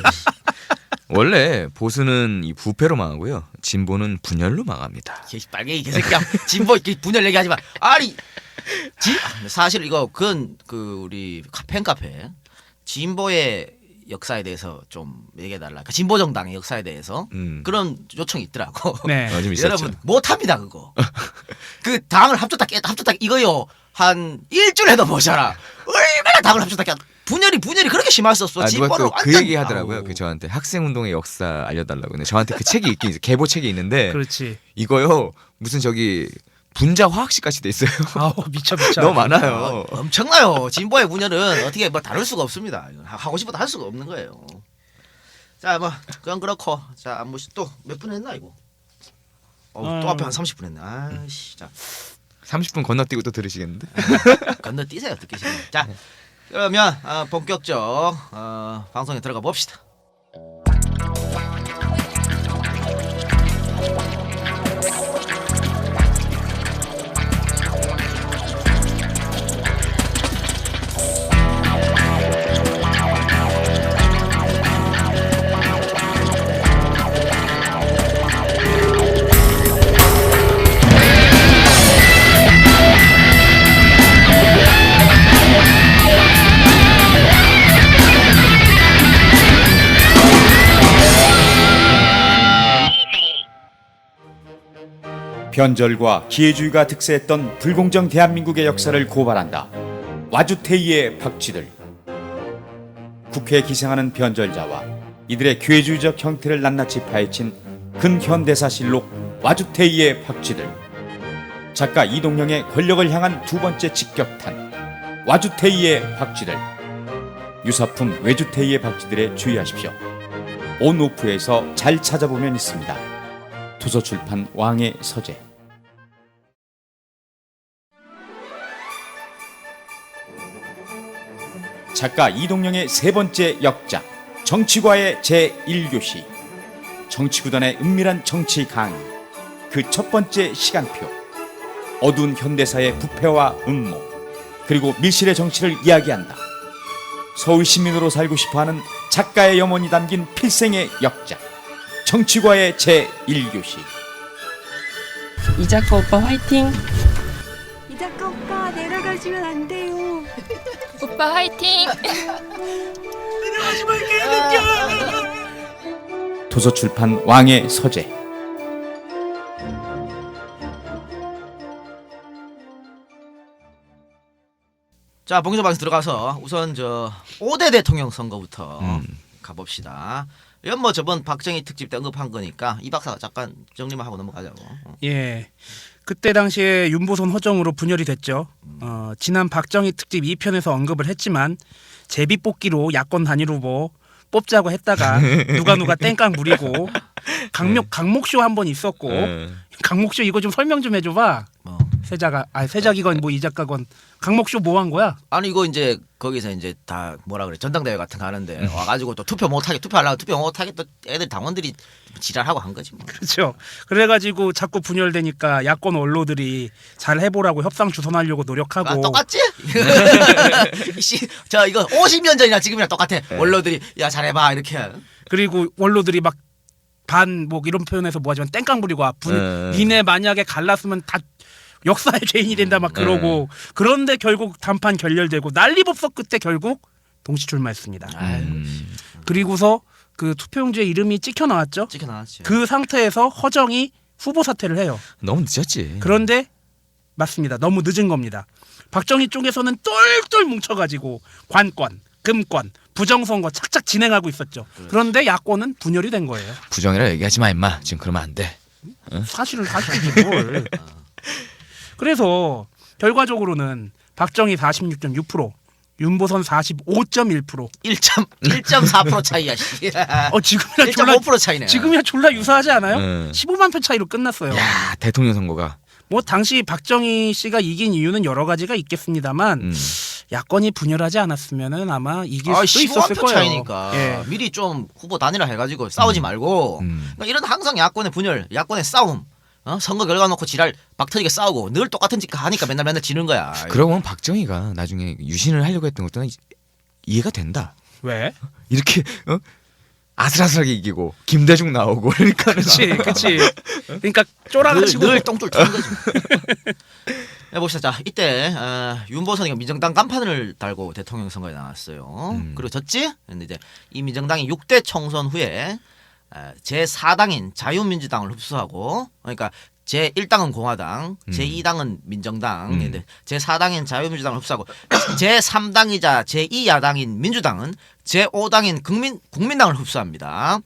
원래 보수는 이 부패로 망하고요. 진보는 분열로 망합니다. 빨갱이 개새끼야. 진보 분열 얘기하지 마. 아니 사실 그건 그 우리 팬카페 진보의 역사에 대해서 좀 얘기해달라. 그러니까 진보 정당의 역사에 대해서 그런 요청이 있더라고. 네. 좀 있었죠. 여러분 못합니다 그거. 그 당을 합쳤다 이거요. 한 일주일 해도 모자라. 얼마나 당을 합쳤다 깼다. 분열이 그렇게 심했었어. 누가 또 그 완전- 얘기 하더라고요. 그 저한테 학생운동의 역사 알려달라고. 근데 저한테 그 책이 있긴 있어요. 계보책이 있는데 그렇지. 이거요 무슨 분자 화학식까지 돼 있어요. 아우 미쳐. 너무 많아요. 엄청나요. 진보의 분열은 어떻게 뭐 다룰 수가 없습니다. 하고 싶어도 할 수가 없는 거예요. 자, 뭐 그건 그렇고 자, 뭐 또 몇 분 했나 이거? 또 앞에 한 30분 했네. 아씨, 자 30분 건너뛰고 또 들으시겠는데? 건너뛰세요 듣기시면. 자, 그러면 본격적 방송에 들어가 봅시다. 변절과 기회주의가 득세했던 불공정 대한민국의 역사를 고발한다. 와주테이의 박쥐들. 국회에 기생하는 변절자와 이들의 기회주의적 형태를 낱낱이 파헤친 근현대사실록 와주테이의 박쥐들. 작가 이동영의 권력을 향한 두 번째 직격탄. 와주테이의 박쥐들. 유사품 외주테이의 박쥐들에 주의하십시오. 온오프에서 잘 찾아보면 있습니다. 도서출판 왕의 서재. 작가 이동영의 세 번째 역작 정치과의 제1교시. 정치구단의 은밀한 정치 강의. 그 첫 번째 시간표. 어두운 현대사의 부패와 음모, 그리고 밀실의 정치를 이야기한다. 서울 시민으로 살고 싶어하는 작가의 염원이 담긴 필생의 역작 정치과의 제1교시. 이 작가 오빠 화이팅! 이 작가 오빠 내려가시면 안 돼요. 오빠 화이팅! 도서출판 왕의 서재. 자, 봉지방에서 들어가서 우선 저 5대 대통령 선거부터 가봅시다. 이건 뭐 저번 박정희 특집 때 언급한 거니까 이 박사가 잠깐 정리만 하고 넘어가자고. 예. 그때 당시에 윤보선 허정으로 분열이 됐죠. 지난 박정희 특집 2편에서 언급을 했지만 제비뽑기로 야권 단일 후보 뽑자고 했다가 누가 땡깡 부리고 강목쇼 한 번 있었고 강목쇼 이거 좀 설명 좀 해줘봐. 세작이건 뭐 이 작가건 강목쇼 뭐 한 거야? 아니 이거 이제 거기서 이제 다 뭐라 그래 전당대회 같은 거 하는데 와가지고 또 투표 못하게 또 애들 당원들이 지랄하고 한 거지 뭐. 그렇죠. 그래가지고 자꾸 분열되니까 야권 원로들이 잘 해보라고 협상 주선하려고 노력하고. 아, 똑같지? 저 이거 50년 전이나 지금이랑 똑같아. 원로들이 야 잘해봐 이렇게. 그리고 원로들이 막 뭐 이런 표현에서 뭐하지만 땡깡 부리고 니네 만약에 갈랐으면 다 역사의 죄인이 된다 막 그러고 그런데 결국 단판 결렬되고 난리법석 끝에 결국 동시 출마했습니다. 그리고서 그 투표용지에 이름이 찍혀 나왔죠. 찍혀 나왔지. 그 상태에서 허정이 후보 사퇴를 해요. 너무 늦었지. 그런데 맞습니다. 너무 늦은 겁니다. 박정희 쪽에서는 똘똘 뭉쳐가지고 관권, 금권, 부정선거 착착 진행하고 있었죠. 그런데 야권은 분열이 된 거예요. 부정이라 얘기하지 마 임마. 지금 그러면 안 돼. 사실은 사실이지 뭘. 그래서 결과적으로는 박정희 46.6%, 윤보선 45.1%. 1.4% 차이야. 씨. 지금이야 졸라 1.5% 차이네. 지금이야 졸라 유사하지 않아요? 15만 표 차이로 끝났어요. 야 대통령 선거가. 뭐 당시 박정희 씨가 이긴 이유는 여러 가지가 있겠습니다만 야권이 분열하지 않았으면은 아마 이길 수도 있었을 15만 표 거예요. 차이니까 예. 미리 좀 후보 단일화 해가지고 싸우지 말고 그러니까 이런 항상 야권의 분열, 야권의 싸움. 선거 결과 놓고 지랄 막 터지게 싸우고 늘 똑같은 짓 하니까 맨날 지는 거야. 그러고 보면 박정희가 나중에 유신을 하려고 했던 것도 이해가 된다. 왜? 이렇게 아슬아슬하게 이기고 김대중 나오고 그러니까 그렇지. 그러니까 쫄아가지고 늘 똥줄 튀는 거지. 네, 봅시다. 자, 이때 윤보선이가 민정당 간판을 달고 대통령 선거에 나왔어요. 그리고 졌지? 근데 이제 이 민정당이 6대 총선 후에 제4당인 자유민주당을 흡수하고, 그러니까 제1당은 공화당, 제2당은 민정당, 근데 제4당인 자유민주당을 흡수하고 제3당이자 제2야당인 민주당은 제5당인 국민당을 흡수합니다.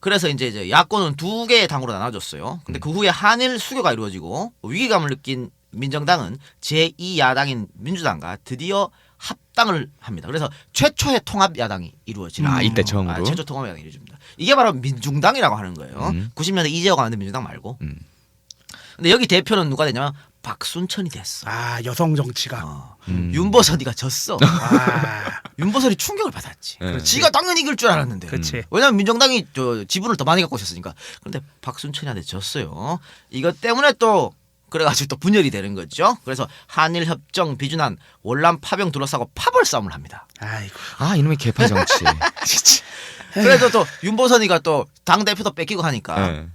그래서 이제 야권은 두 개의 당으로 나눠졌어요. 근데 그 후에 한일 수교가 이루어지고 위기감을 느낀 민정당은 제2야당인 민주당과 드디어 합당을 합니다. 그래서 최초의 통합 야당이 이루어집니다. 이때 처음으로. 최초 통합 야당이 이루어집니다. 이게 바로 민중당이라고 하는 거예요. 90년대 이재호가 만든 민주당 말고. 근데 여기 대표는 누가 되냐면 박순천이 됐어. 여성 정치가. 윤보선이가 졌어. 윤보선이 충격을 받았지. 지가 당연히 이길 줄 알았는데. 그렇지. 왜냐면 민정당이 지분을 더 많이 갖고 있었으니까. 그런데 박순천이한테 졌어요. 이것 때문에 또 그래가지고 또 분열이 되는 거죠. 그래서 한일 협정 비준안 원란 파병 둘러싸고 파벌 싸움을 합니다. 아이고. 이놈의 개파 정치. 진짜. 그래서 또 윤보선이가 또 당 대표도 뺏기고 하니까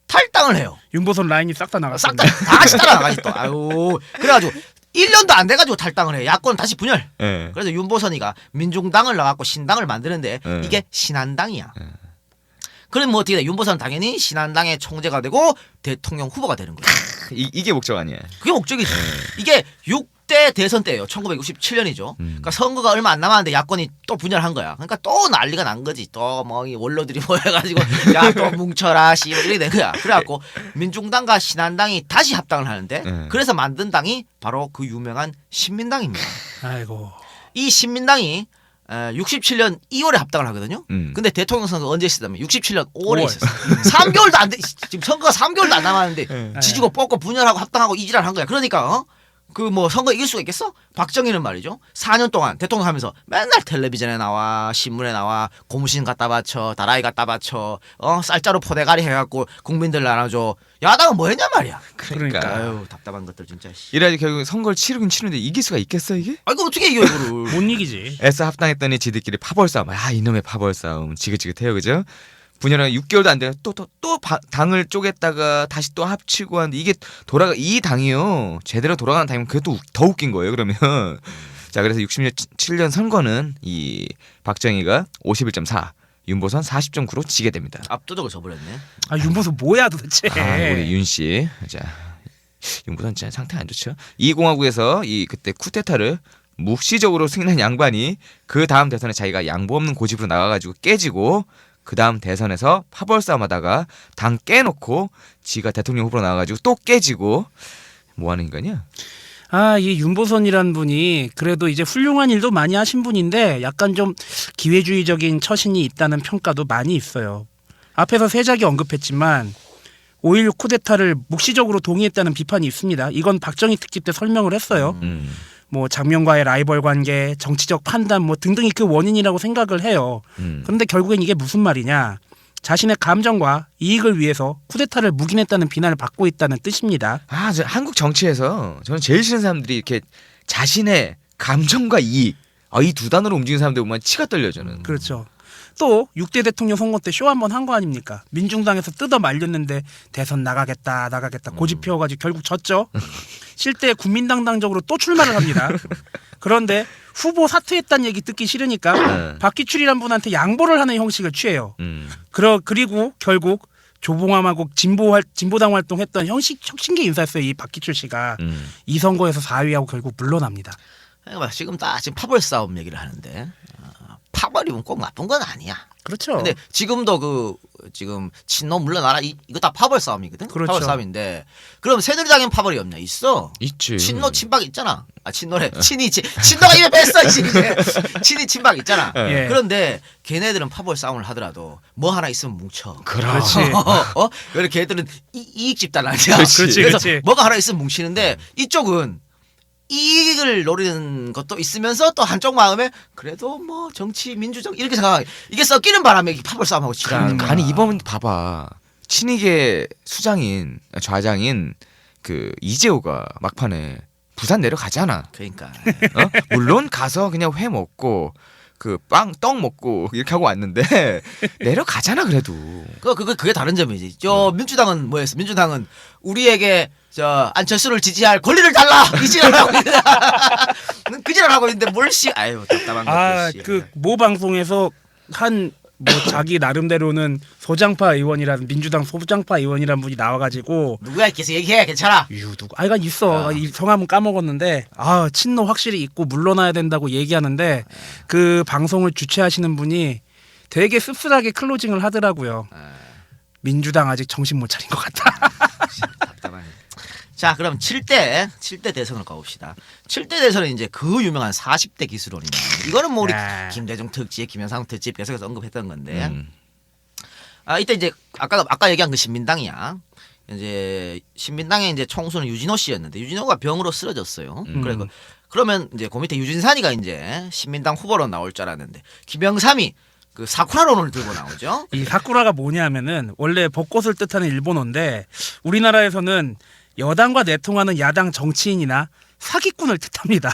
탈당을 해요. 윤보선 라인이 싹 다 나갔어. 싹 다 다시 따라나가지 또. 아유. 그래가지고 1년도 안 돼가지고 탈당을 해. 야권 다시 분열. 그래서 윤보선이가 민중당을 나갖고 신당을 만드는데 이게 신한당이야. 그럼 뭐 어떻게 돼? 윤보선 당연히 신한당의 총재가 되고 대통령 후보가 되는 거예요. 이게 목적 아니야. 그게 목적이지. 이게 6대 대선 때예요. 1967년이죠. 그러니까 선거가 얼마 안 남았는데 야권이 또 분열한 거야. 그러니까 또 난리가 난 거지. 또 뭐 원로들이 모여가지고 야 또 뭉쳐라 씨 이렇게 된 거야. 그래갖고 민중당과 신한당이 다시 합당을 하는데 그래서 만든 당이 바로 그 유명한 신민당입니다. 아이고. 이 신민당이 67년 2월에 합당을 하거든요. 근데 대통령 선거 언제 있었냐면 67년 5월에 있었어. 3개월도 안 돼. 지금 선거가 3개월도 안 남았는데 지지고 뽑고 분열하고 합당하고 이지랄 한 거야. 그러니까 그 뭐 선거 이길 수가 있겠어? 박정희는 말이죠. 4년 동안 대통령 하면서 맨날 텔레비전에 나와 신문에 나와 고무신 갖다 바쳐 다라이 갖다 바쳐 쌀자루 포대가리 해갖고 국민들 나눠줘. 야당은 뭐 했냔 말이야. 그러니까. 아유 답답한 것들 진짜. 이래야지 결국 선거를 치르긴 치는데 이길 수가 있겠어 이게? 아 이거 어떻게 이겨 이거를. 못 이기지. 애써 합당했더니 지들끼리 파벌 싸움. 아 이놈의 파벌 싸움 지긋지긋해요 그죠? 분열한 6개월도 안 돼요. 또 당을 쪼갰다가 다시 또 합치고 하는데 이게 이 당이요 제대로 돌아가는 당이면 그게 또 더 웃긴 거예요. 그러면 자 그래서 67년 선거는 이 박정희가 51.4 윤보선 40.9로 지게 됩니다. 압도적으로 져버렸네. 아 윤보선 뭐야 도대체. 우리 윤 씨, 자 윤보선 진짜 상태 안 좋죠. 이 공화국에서 이 그때 쿠데타를 묵시적으로 승인한 양반이 그 다음 대선에 자기가 양보 없는 고집으로 나가가지고 깨지고 그 다음 대선에서 파벌 싸움하다가 당 깨놓고 지가 대통령 후보로 나와가지고 또 깨지고 뭐하는 인간이야? 아, 이 윤보선이란 분이 그래도 이제 훌륭한 일도 많이 하신 분인데 약간 좀 기회주의적인 처신이 있다는 평가도 많이 있어요. 앞에서 세작이 언급했지만 5.16 쿠데타를 묵시적으로 동의했다는 비판이 있습니다. 이건 박정희 특집 때 설명을 했어요. 뭐 장면과의 라이벌 관계, 정치적 판단 뭐 등등이 그 원인이라고 생각을 해요. 그런데 결국엔 이게 무슨 말이냐? 자신의 감정과 이익을 위해서 쿠데타를 묵인했다는 비난을 받고 있다는 뜻입니다. 저 한국 정치에서 저는 제일 싫은 사람들이 이렇게 자신의 감정과 이익 이 두 단어로 움직이는 사람들 보면 치가 떨려 저는. 그렇죠. 또 6대 대통령 선거 때 쇼 한 번 한 거 아닙니까? 민중당에서 뜯어 말렸는데 대선 나가겠다 고집 피워가지고 결국 졌죠. 실제 국민당 당적으로 또 출마를 합니다. 그런데 후보 사퇴했다는 얘기 듣기 싫으니까 박기출이란 분한테 양보를 하는 형식을 취해요. 그리고 결국 조봉암하고 진보당 활동했던 혁신계 인사였어요. 이 박기출 씨가 이 선거에서 4위하고 결국 물러납니다. 지금 파벌 싸움 얘기를 하는데 파벌이면 꼭 나쁜 건 아니야. 그렇죠. 근데 지금도 지금 친노 물러나라 이거 다 파벌 싸움이거든. 그렇죠. 파벌 싸움인데 그럼 새누리당엔 파벌이 없냐? 있어. 있지. 친노 친박 있잖아. 친노래 친노가 입에 뺐어 이제. 친이 친박 있잖아. 예. 그런데 걔네들은 파벌 싸움을 하더라도 뭐 하나 있으면 뭉쳐. 그렇지. 왜 걔들은 이익 집단 아니야. 그렇지. 그래서 그렇지. 뭐가 하나 있으면 뭉치는데 이쪽은 이익을 노리는 것도 있으면서 또 한쪽 마음에 그래도 뭐 정치 민주적 이렇게 생각 이게 섞이는 바람에 파벌 싸움하고 치라는 거야. 아니 이번 봐봐 친이계 수장인 좌장인 그 이재호가 막판에 부산 내려가잖아. 그러니까 물론 가서 그냥 회 먹고 그 떡 먹고 이렇게 하고 왔는데 내려가잖아 그래도. 그게 다른 점이지. 민주당은 뭐였어? 민주당은 우리에게 안철수를 지지할 권리를 달라 이 지랄하고 그 지랄하고 있는데 아유 답답한 것들. 그 모 방송에서 뭐 자기 나름대로는 소장파 의원이라는 민주당 소장파 의원이라는 분이 나와가지고 누구야 계속 얘기해 괜찮아. 누구? 이건 있어. 이 성함은 까먹었는데 친노 확실히 있고 물러나야 된다고 얘기하는데 그 방송을 주최하시는 분이 되게 씁쓸하게 클로징을 하더라고요. 민주당 아직 정신 못 차린 것 같다. 답답하네. 자 그럼 7대 대선을 가봅시다. 7대 대선은 이제 그 유명한 40대 기술원이냐. 이거는 뭐 우리 김대중 특집, 김영삼 특집 계속해서 언급했던 건데 이때 이제 아까 얘기한 그 신민당이야. 이제 신민당의 이제 총수는 유진호 씨였는데 유진호가 병으로 쓰러졌어요. 그러면 이제 그 밑에 유진산이가 이제 신민당 후보로 나올 줄 알았는데 김영삼이 그 사쿠라론을 들고 나오죠. 이 사쿠라가 뭐냐면은 원래 벚꽃을 뜻하는 일본어인데 우리나라에서는 여당과 내통하는 야당 정치인이나 사기꾼을 뜻합니다.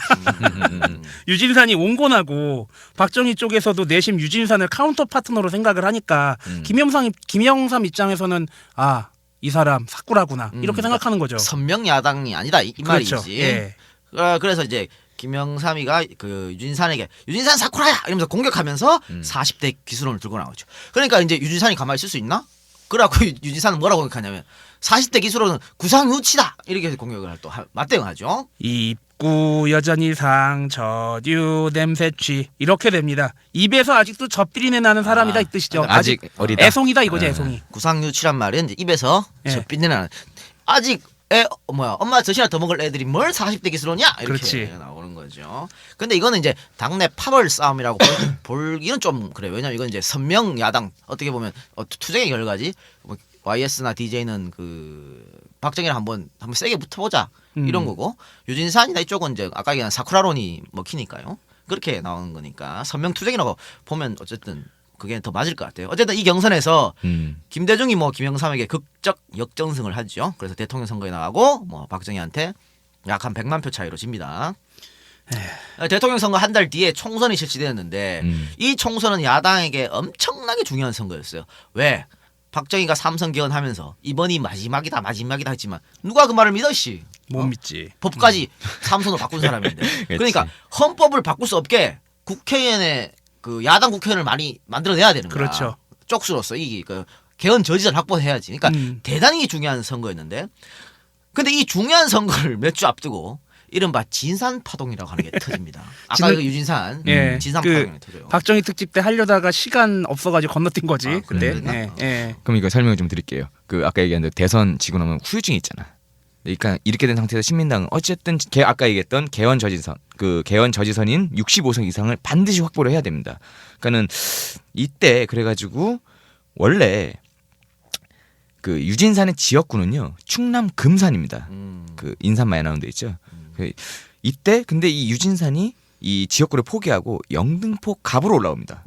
유진산이 온건하고 박정희 쪽에서도 내심 유진산을 카운터 파트너로 생각을 하니까 김영삼 입장에서는 이 사람 사쿠라구나 이렇게 생각하는 거죠. 선명 야당이 아니다 이 그렇죠. 말이지. 예. 그래서 이제 김영삼이가 그 유진산 사쿠라야 이러면서 공격하면서 40대 기술원을 들고 나오죠. 그러니까 이제 유진산이 가만히 있을 수 있나? 그래갖고 유진산은 뭐라고 공격하냐면 40대 기술원은 구상유치다 이렇게 공격을 또 맞대응하죠. 입구 여전히 상처류 냄새취 이렇게 됩니다. 입에서 아직도 접비린내 나는 사람이다 이 뜻이죠. 아직 어리다. 애송이다 이거죠. 애송이. 구상유치란 말은 이제 입에서 젖빛내 나는 아직 엄마 젖이나 더 먹을 애들이 뭘 40대 기술원이야 이렇게 그렇지. 나오는 거죠. 근데 이거는 이제 당내 파벌 싸움이라고 볼기는 좀 그래요. 왜냐면 이건 이제 선명 야당 어떻게 보면 투쟁의 결과지. 뭐 YS나 DJ는 그 박정희랑 한번 세게 붙어보자 이런 거고 유진산이나 이쪽은 이제 아까 얘기한 사쿠라론이 먹히니까요. 그렇게 나오는 거니까 선명 투쟁이라고 보면 어쨌든 그게 더 맞을 것 같아요. 어쨌든 이 경선에서 김대중이 뭐 김영삼에게 극적 역전승을 하죠. 그래서 대통령 선거에 나가고 뭐 박정희한테 약 한 100만 표 차이로 집니다. 대통령 선거 한 달 뒤에 총선이 실시되었는데 이 총선은 야당에게 엄청나게 중요한 선거였어요. 왜? 박정희가 삼선 개헌하면서 이번이 마지막이다 했지만 누가 그 말을 믿어 씨? 못 믿지. 법까지 삼선으로 바꾼 사람인데. 그러니까 헌법을 바꿀 수 없게 국회의원의 그 야당 국회의원을 많이 만들어내야 되는 거야. 그렇죠. 쪽수로서 이 그 개헌 저지자를 확보해야지. 그러니까 대단히 중요한 선거였는데, 근데 이 중요한 선거를 몇 주 앞두고 이른바 진산 파동이라고 하는 게 터집니다. 아까 그 유진산 진산 파동이 터져요. 박정희 특집 때 하려다가 시간 없어가지고 건너뛴 거지. 아, 그때. 그랬나? 그럼 이거 설명 좀 드릴게요. 그 아까 얘기한 대로 대선 지고 나면 후유증이 있잖아. 그러니까 이렇게 된 상태에서 신민당은 어쨌든 아까 얘기했던 개헌 저지선인 65석 이상을 반드시 확보를 해야 됩니다. 그러니까는 이때 그래가지고 원래 그 유진산의 지역구는요 충남 금산입니다. 그 인삼 많이 나오는 데 있죠. 이때 근데 이 유진산이 이 지역구를 포기하고 영등포 갑으로 올라옵니다.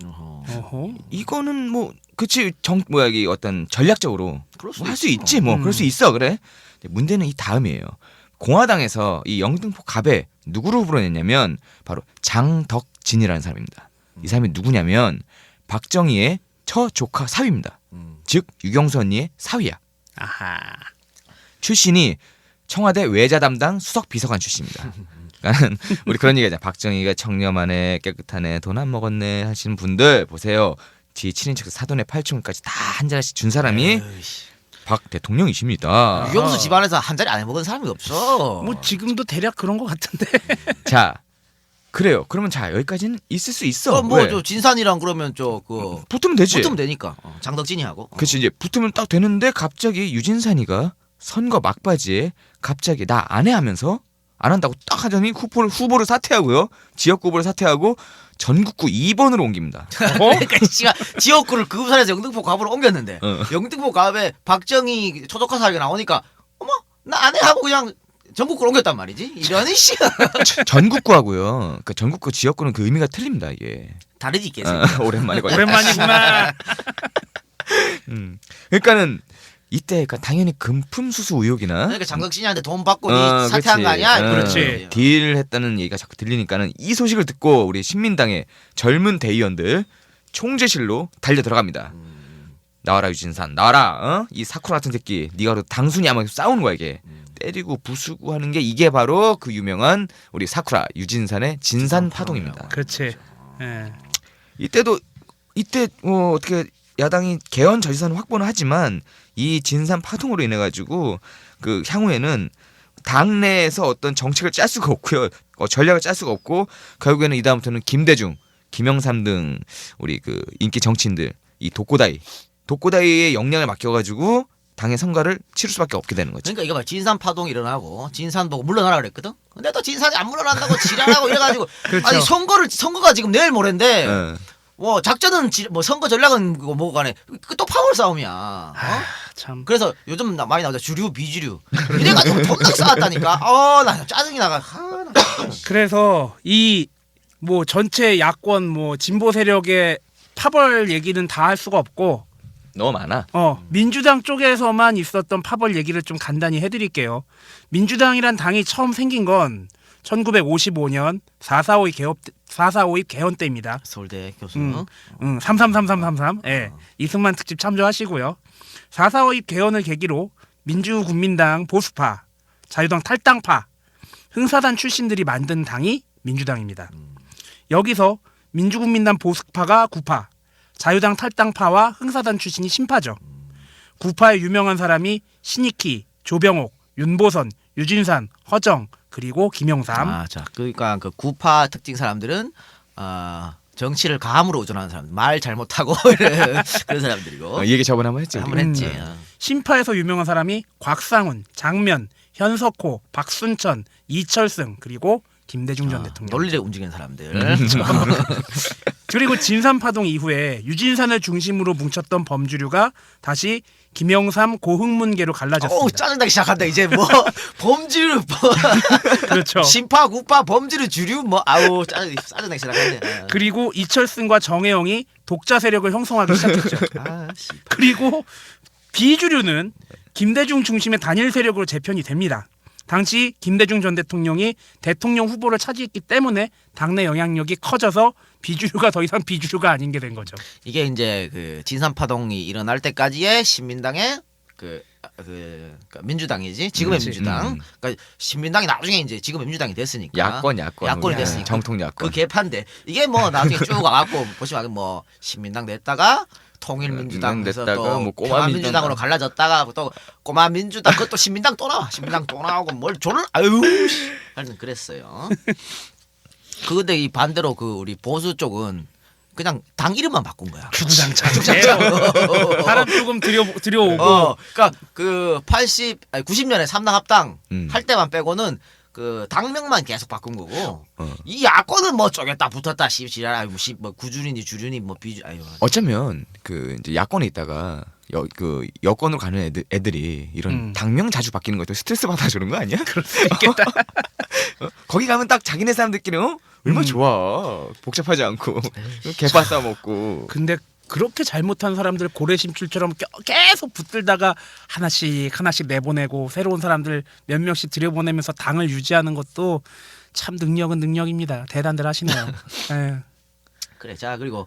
이거는 뭐 그치 이게 어떤 전략적으로 할 수 있지 뭐 그럴 수 있어 그래. 문제는 이 다음이에요. 공화당에서 이 영등포 갑에 누구를 후보로 냈냐면 바로 장덕진이라는 사람입니다. 이 사람이 누구냐면 박정희의 처조카 사위입니다. 즉 유경수 언니의 사위야. 아하. 출신이 청와대 외자 담당 수석 비서관 출신입니다. 그러니까 우리 그런 얘기하잖아. 박정희가 청렴하네, 깨끗하네, 돈 안 먹었네 하시는 분들 보세요. 뒤에 7인척 사돈의 8촌까지 다 한 자리씩 준 사람이 박 대통령이십니다. 유경수 집안에서 한 자리 안 해먹은 사람이 없어. 뭐 지금도 대략 그런 것 같은데. 자, 그래요. 그러면 자 여기까지는 있을 수 있어. 뭐 저 진산이랑 그러면 그 붙으면 되지. 붙으면 되니까. 장덕진이 하고. 그렇지 이제 붙으면 딱 되는데 갑자기 유진산이가 선거 막바지에 갑자기 나 안 해 하면서 안 한다고 딱 하더니 후보를 사퇴하고요. 지역구 후보를 사퇴하고 전국구 2번으로 옮깁니다. 그러니까 지역구를 급산에서 영등포 갑으로 옮겼는데 영등포 갑에 박정희 초조카 사위가 나오니까 어머 나 안 해 하고 그냥 전국구로 옮겼단 말이지. 이런 씨. 전국구하고요. 그러니까 전국구 지역구는 그 의미가 틀립니다. 이게 다르지 계속. 오랜만에 오랜만이구나. 그러니까는 이때 그러니까 당연히 금품수수 의혹이나 그러니까 장덕진이한테 돈 받고 니 사퇴한 거 아니야? 그렇지. 딜을 했다는 얘기가 자꾸 들리니까는 이 소식을 듣고 우리 신민당의 젊은 대의원들 총재실로 달려 들어갑니다. 나와라 유진산 나와라. 이 사쿠라 같은 새끼 네가 당순이 아마 싸우는 거야 이게. 때리고 부수고 하는 게 이게 바로 그 유명한 우리 사쿠라 유진산의 진산 파동입니다. 그렇지. 이때 어떻게 야당이 개헌 저지선 확보는 하지만 이 진산 파동으로 인해 가지고 그 향후에는 당내에서 어떤 정책을 짤 수가 없고요, 전략을 짤 수가 없고 결국에는 이 다음부터는 김대중, 김영삼 등 우리 그 인기 정치인들 이 독고다이의 역량을 맡겨가지고 당의 선거를 치를 수밖에 없게 되는 거죠. 그러니까 이거 봐 진산 파동이 일어나고 진산 보고 물러나라 그랬거든. 근데 또 진산이 안 물러난다고 지랄하고 이래가지고 그렇죠. 아니 선거가 지금 내일 모레인데. 뭐 작전은 뭐 선거 전략은 뭐고 간에 또 파월 싸움이야. 참. 그래서 요즘 많이 나오죠 주류 비주류. 이래가지고 톱딱 싸웠다니까. 나 짜증이 나가. 그래서 이 뭐 전체 야권 뭐 진보 세력의 파벌 얘기는 다 할 수가 없고 너무 많아. 민주당 쪽에서만 있었던 파벌 얘기를 좀 간단히 해드릴게요. 민주당이란 당이 처음 생긴 건 1955년 4.4.5입 개헌 때입니다. 서울대 교수. 333333. 예. 이승만 특집 참조하시고요. 4.4.5입 개헌을 계기로 민주국민당 보수파, 자유당 탈당파, 흥사단 출신들이 만든 당이 민주당입니다. 여기서 민주국민당 보수파가 9파, 자유당 탈당파와 흥사단 출신이 신파죠. 9파의 유명한 사람이 신익희, 조병옥, 윤보선, 유진산, 허정, 그리고 김영삼. 자, 그러니까 그 구파 특징 사람들은 정치를 감으로 의존하는 사람, 말 잘못하고 그런 사람들이고. 이 얘기 저번에 한번 했죠. 한번 했지. 신파에서 유명한 사람이 곽상훈, 장면, 현석호, 박순천, 이철승, 그리고 김대중 전 대통령. 논리를 움직이는 사람들. 그리고 진산파동 이후에 유진산을 중심으로 뭉쳤던 범주류가 다시 김영삼, 고흥문계로 갈라졌습니다. 오, 짜증나기 시작한다. 이제 뭐 범주류 그렇죠. 신파, 구파, 범주류, 주류 뭐 아우 짜증나기 시작한다. 그리고 이철승과 정혜영이 독자 세력을 형성하기 시작했죠. 그리고 비주류는 김대중 중심의 단일 세력으로 재편이 됩니다. 당시 김대중 전 대통령이 대통령 후보를 차지했기 때문에 당내 영향력이 커져서 비주류가 더 이상 비주류가 아닌 게 된 거죠. 이게 이제 그 진산파동이 일어날 때까지의 신민당의 그러니까 민주당이지 지금의 그렇지. 민주당. 그러니까 신민당이 나중에 이제 지금의 민주당이 됐으니까 야권이 됐으니까 정통 야권. 그 개판데 이게 뭐 나중에 쭉 와갖고 보시면 뭐 신민당 됐다가 통일민주당에서 됐다가 또 뭐 꼬마 민주당으로 갈라졌다가 또 꼬마 민주당 그것도 신민당 또 나와 신민당 또 나오고 뭘 저를 아유 하여튼 그랬어요. 그런데 이 반대로 그 우리 보수 쪽은 그냥 당 이름만 바꾼 거야. 주구장창. 사람 조금 들여오고. 그러니까 그 90년에 3당 합당 할 때만 빼고는 그 당명만 계속 바꾼 거고 이 야권은 뭐 쪼갰다 붙었다 씨지랄 뭐 구준이니 주준이 뭐 비주 아유. 어쩌면 그 이제 야권에 있다가 그 여권으로 가는 애들이 이런 당명 자주 바뀌는 것도 스트레스 받아서 그런 거 아니야? 그럴 수 있겠다. 거기 가면 딱 자기네 사람들끼리 얼마나 좋아. 복잡하지 않고 개파 싸먹고. 근데 그렇게 잘못한 사람들 고래심출처럼 계속 붙들다가 하나씩 내보내고 새로운 사람들 몇 명씩 들여보내면서 당을 유지하는 것도 참 능력은 능력입니다. 대단들 하시네요. 네. 그래 자 그리고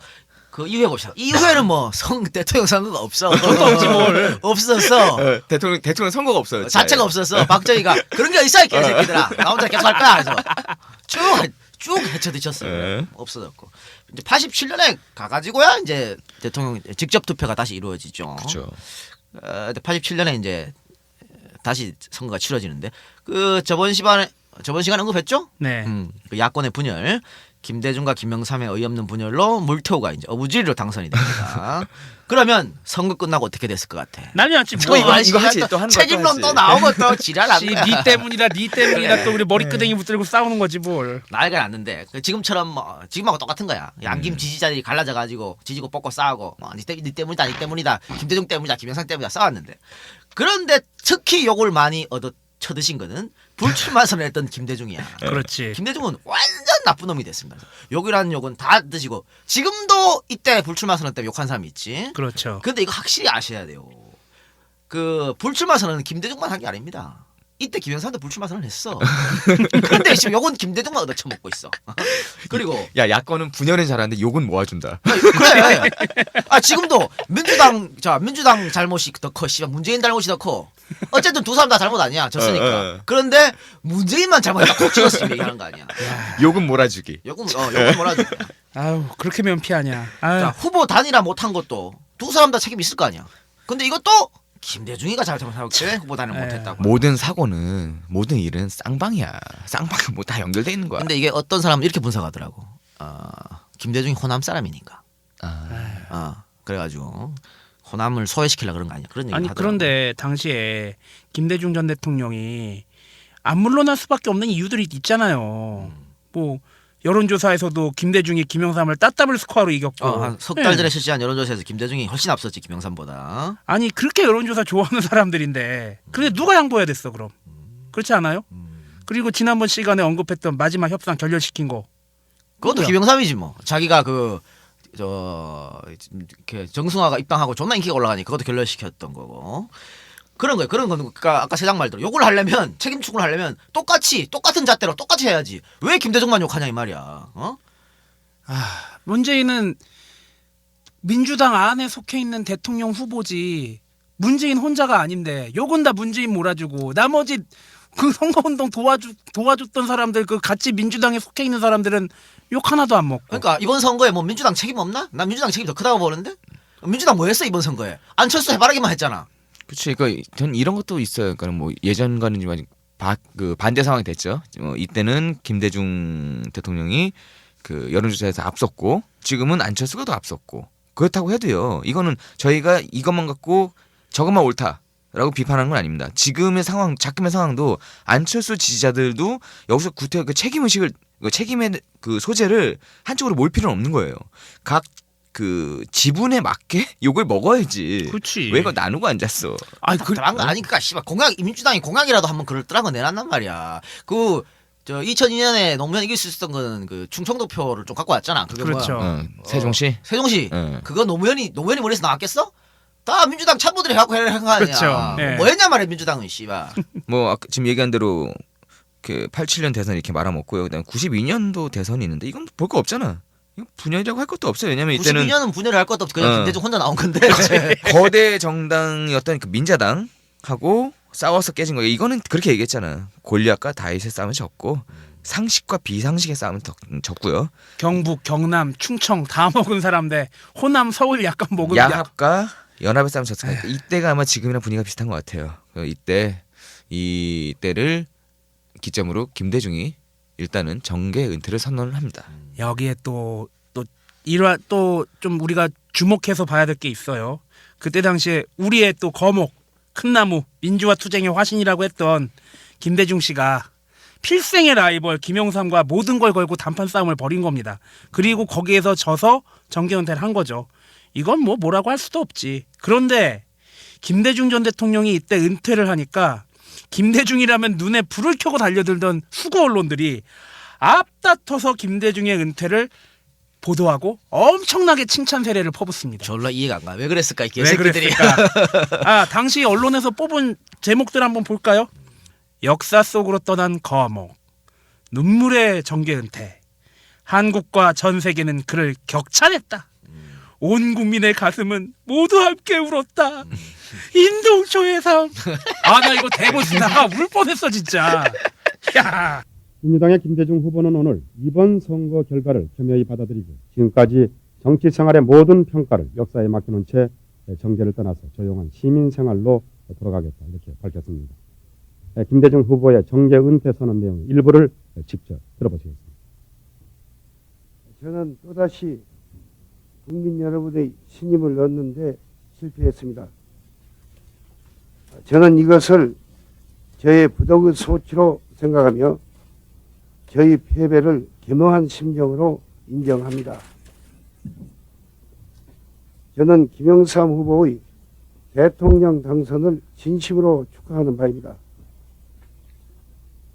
그 이후에 봅시다. 이후에는 뭐 대통령 선거가 없어. 저도 없지 뭘. 없었어. 대통령 선거가 없어요. 자체가 없었어. 박정희가 그런 게 있어 이 개새끼들아. 나 혼자 계속 할 거야. 그래서 쭉 헤쳐뒤쳤어요. 없어졌고 이제 87년에 가가지고야 이제 대통령 직접 투표가 다시 이루어지죠. 그렇죠. 87년에 이제 다시 선거가 치러지는데 그 저번 시간에 언급했죠? 네. 그 야권의 분열. 김대중과 김영삼의 어이없는 분열로 물태우가 이제 어부지리로 당선이 됩니다. 그러면 선거 끝나고 어떻게 됐을 것 같아? 난리 났지. 또 이거 하지 또 책임론 또 나오고 또 지랄하는 거야. 니 때문이다 또 우리 머리끄댕이 붙들고 싸우는 거지 뭘. 난리가 났는데 지금처럼 뭐 지금하고 똑같은 거야. 양김 지지자들이 갈라져가지고 지지고 뽑고 싸우고 니 때문이다 김대중 때문이다 김영삼 때문이다 싸웠는데 그런데 특히 욕을 많이 쳐드신 거는 불출마 선언했던 김대중이야. 그렇지. 김대중은 완전 나쁜 놈이 됐습니다. 욕이라는 욕은 다 드시고 지금도 이때 불출마 선언 때문에 욕한 사람이 있지. 그렇죠. 근데 이거 확실히 아셔야 돼요. 그 불출마 선언은 김대중만 한 게 아닙니다. 이때 김영삼도 불출마 선언을 했어. 근데 지금 욕은 김대중만 얻어쳐먹고 있어. 그리고 야권은 분열은 잘하는데 욕은 모아준다. 그래. 지금도 민주당 잘못이 더 커. 문재인 잘못이 더 커. 어쨌든 두 사람 다 잘못 아니야. 졌으니까. 그런데 문재인만 잘못했다. 콕 찍었어 지금 얘기하는 거 아니야. 욕은 몰아주기. 욕은 몰아주기. 아유 그렇게 하면 피하냐. 자, 후보 단일화 못한 것도 두 사람 다 책임 있을 거 아니야. 근데 이것도 김대중이가 잘못하고 후보 단일화 못했다고. 모든 사고는 모든 일은 쌍방이야. 쌍방은 뭐 다 연결돼 있는 거야. 근데 이게 어떤 사람은 이렇게 분석하더라고. 김대중이 호남 사람이니까. 그래가지고 호남을 소외시키려 그런 거 아니야. 그런 얘기 아니 하더라고. 그런데 당시에 김대중 전 대통령이 안 물러날 수밖에 없는 이유들이 있잖아요. 뭐 여론조사에서도 김대중이 김영삼을 따따블 스코어로 이겼고 한 석 달 전에 실시한 여론조사에서 김대중이 훨씬 앞섰지 김영삼보다. 아니 그렇게 여론조사 좋아하는 사람들인데 근데 누가 양보해야 됐어 그럼? 그렇지 않아요? 그리고 지난번 시간에 언급했던 마지막 협상 결렬시킨 거 그것도 누구야? 김영삼이지 뭐. 자기가 이렇게 정승화가 입당하고 존나 인기가 올라가니 그것도 결렬시켰던 거고. 그런 거예요. 그런 거는 그러니까 아까 세장 말대로 욕을 하려면 책임 추구를 하려면 똑같은 잣대로 똑같이 해야지. 왜 김대중만 욕하냐 이 말이야. 문재인은 민주당 안에 속해 있는 대통령 후보지 문재인 혼자가 아닌데 욕은 다 문재인 몰아주고 나머지 그 선거운동 도와줬던 사람들, 그 같이 민주당에 속해 있는 사람들은 욕 하나도 안 먹고. 그러니까 이번 선거에 뭐 민주당 책임 없나? 난 민주당 책임 더 크다고 보는데. 민주당 뭐 했어 이번 선거에? 안철수 해바라기만 했잖아. 그치. 그러니까 전 이런 것도 있어요. 그러니까 뭐 예전과는 좀 그 반대 상황이 됐죠. 이때는 김대중 대통령이 그 여론조사에서 앞섰고 지금은 안철수가 더 앞섰고 그렇다고 해도요. 이거는 저희가 이것만 갖고 저것만 옳다라고 비판하는 건 아닙니다. 지금의 상황, 작금의 상황도 안철수 지지자들도 여기서 구태 그 책임 의식을 책임의 그 소재를 한쪽으로 몰 필요는 없는 거예요. 각 그 지분에 맞게 욕을 먹어야지. 그렇지. 왜 이거 나누고 앉았어? 아니 그런 거 아니니까 씨발 공약 민주당이 공약이라도 한번 그럴듯한 거 내놨단 말이야. 그 저 2002년에 노무현 이길 수 있었던 건 그 충청도표를 좀 갖고 왔잖아. 그게 그렇죠. 뭐야? 세종시. 세종시. 어. 그거 노무현이 머리에서 나왔겠어? 다 민주당 참모들이 해갖고 한 거 아니야. 그렇죠. 네. 뭐 했냐 말이야 민주당은 씨발. 뭐 아까 지금 얘기한 대로 그 87년 대선 이렇게 말아먹고요. 그다음 92년도 대선이 있는데 이건 볼 거 없잖아. 이거 분열이라고 할 것도 없어요. 왜냐면 이때는 92년은 분열을 할 것도 없어. 그냥 김대중 혼자 나온 건데. 거대 정당이었던 그 민자당하고 싸워서 깨진 거예요. 이거는 그렇게 얘기했잖아. 골리앗과 다윗의 싸움을 졌고 상식과 비상식의 싸움을 졌고요. 경북, 경남, 충청 다 먹은 사람들, 호남, 서울 약간 먹은 야합과 연합의 싸움을 졌으니까 이때가 아마 지금이랑 분위기가 비슷한 것 같아요. 이때를 기점으로 김대중이 일단은 정계 은퇴를 선언을 합니다. 여기에 또 좀 우리가 주목해서 봐야 될 게 있어요. 그때 당시에 우리의 또 거목, 큰 나무, 민주화 투쟁의 화신이라고 했던 김대중 씨가 필생의 라이벌 김영삼과 모든 걸 걸고 단판 싸움을 벌인 겁니다. 그리고 거기에서 져서 정계 은퇴를 한 거죠. 이건 뭐라고 할 수도 없지. 그런데 김대중 전 대통령이 이때 은퇴를 하니까 김대중이라면 눈에 불을 켜고 달려들던 수구 언론들이 앞다퉈서 김대중의 은퇴를 보도하고 엄청나게 칭찬 세례를 퍼붓습니다. 졸라 이해가 안 가. 왜 그랬을까 이 왜 개새끼들이. 그랬을까? 당시 언론에서 뽑은 제목들 한번 볼까요? 역사 속으로 떠난 거목, 눈물의 정계 은퇴, 한국과 전 세계는 그를 격찬했다. 온 국민의 가슴은 모두 함께 울었다. 인동초의 삶. 나 이거 대본 쓰다가 울 뻔했어 진짜. 야. 민주당의 김대중 후보는 오늘 이번 선거 결과를 겸허히 받아들이고 지금까지 정치 생활의 모든 평가를 역사에 맡겨놓은 채 정계를 떠나서 조용한 시민 생활로 돌아가겠다 이렇게 밝혔습니다. 김대중 후보의 정계 은퇴 선언 내용 일부를 직접 들어보시겠습니다. 저는 또다시 국민 여러분의 신임을 얻는데 실패했습니다. 저는 이것을 저의 부덕의 소치로 생각하며 저희 패배를 겸허한 심정으로 인정합니다. 저는 김영삼 후보의 대통령 당선을 진심으로 축하하는 바입니다.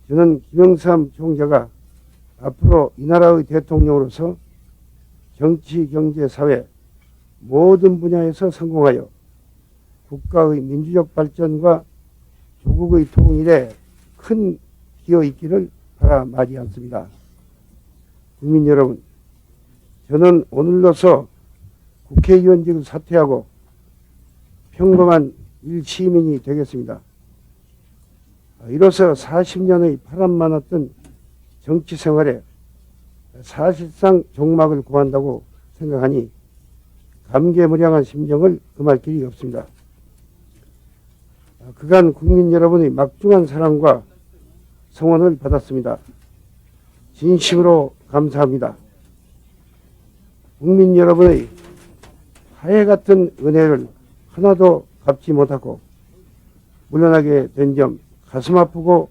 저는 김영삼 총재가 앞으로 이 나라의 대통령으로서 정치, 경제, 사회 모든 분야에서 성공하여 국가의 민주적 발전과 조국의 통일에 큰 기여 있기를 바라마지 않습니다. 국민 여러분, 저는 오늘로서 국회의원직을 사퇴하고 평범한 일시민이 되겠습니다. 이로써 40년의 파란 많았던 정치 생활에 사실상 종막을 고한다고 생각하니 감개무량한 심정을 금할 길이 없습니다. 그간 국민 여러분의 막중한 사랑과 성원을 받았습니다. 진심으로 감사합니다. 국민 여러분의 하해 같은 은혜를 하나도 갚지 못하고 물러나게 된 점 가슴 아프고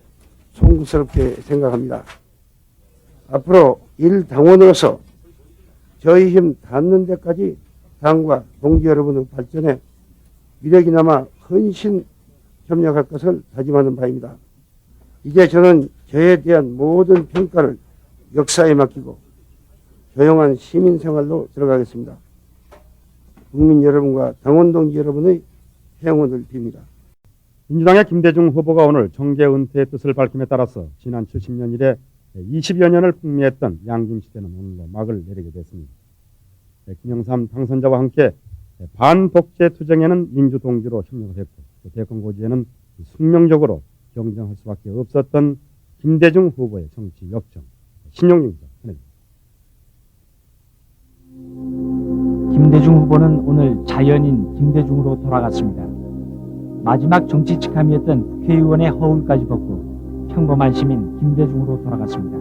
송구스럽게 생각합니다. 앞으로 일당원으로서 저희 힘 닿는 데까지 당과 동지 여러분의 발전에 미래기나마 헌신 협력할 것을 다짐하는 바입니다. 이제 저는 저에 대한 모든 평가를 역사에 맡기고 조용한 시민생활로 들어가겠습니다. 국민 여러분과 당원 동지 여러분의 행운을 빕니다. 민주당의 김대중 후보가 오늘 정계 은퇴의 뜻을 밝힘에 따라서 지난 70년 이래 20여 년을 풍미했던 양김시대는 오늘로 막을 내리게 됐습니다. 김영삼 당선자와 함께 반독재 투쟁에는 민주동지로 협력을 했고 대권 고지에는 숙명적으로 경쟁할 수밖에 없었던 김대중 후보의 정치 역정, 신용용 기자 보냅니다. 김대중 후보는 오늘 자연인 김대중으로 돌아갔습니다. 마지막 정치 직함이었던 국회의원의 허울까지 벗고 평범한 시민 김대중으로 돌아갔습니다.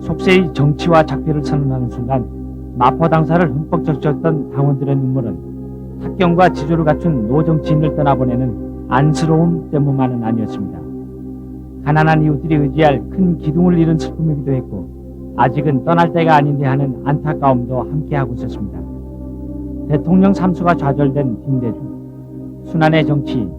속세의 정치와 작별을 선언하는 순간 마포 당사를 흠뻑 적셨던 당원들의 눈물은 탁경과 지조를 갖춘 노정치인을 떠나보내는 안쓰러움 때문만은 아니었습니다. 가난한 이웃들이 의지할 큰 기둥을 잃은 슬픔이기도 했고 아직은 떠날 때가 아닌데 하는 안타까움도 함께하고 있었습니다. 대통령 삼수가 좌절된 김대중, 순환의 정치인,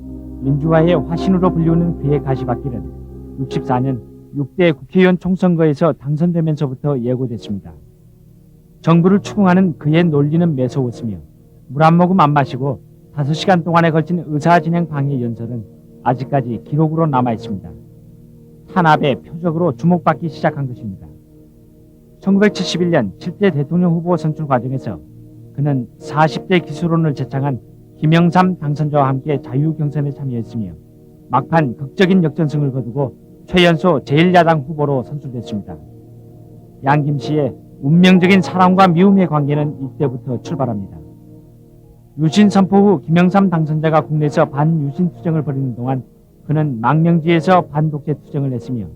민주화의 화신으로 불리우는 그의 가시밭길은 64년 6대 국회의원 총선거에서 당선되면서부터 예고됐습니다. 정부를 추궁하는 그의 논리는 매서웠으며 물 한 모금 안 마시고 5시간 동안에 걸친 의사진행 방해 연설은 아직까지 기록으로 남아있습니다. 탄압의 표적으로 주목받기 시작한 것입니다. 1971년 7대 대통령 후보 선출 과정에서 그는 40대 기수론을 제창한 김영삼 당선자와 함께 자유경선에 참여했으며 막판 극적인 역전승을 거두고 최연소 제1야당 후보로 선출됐습니다. 양김 씨의 운명적인 사랑과 미움의 관계는 이때부터 출발합니다. 유신 선포 후 김영삼 당선자가 국내에서 반유신 투쟁을 벌이는 동안 그는 망명지에서 반독재 투쟁을 했으며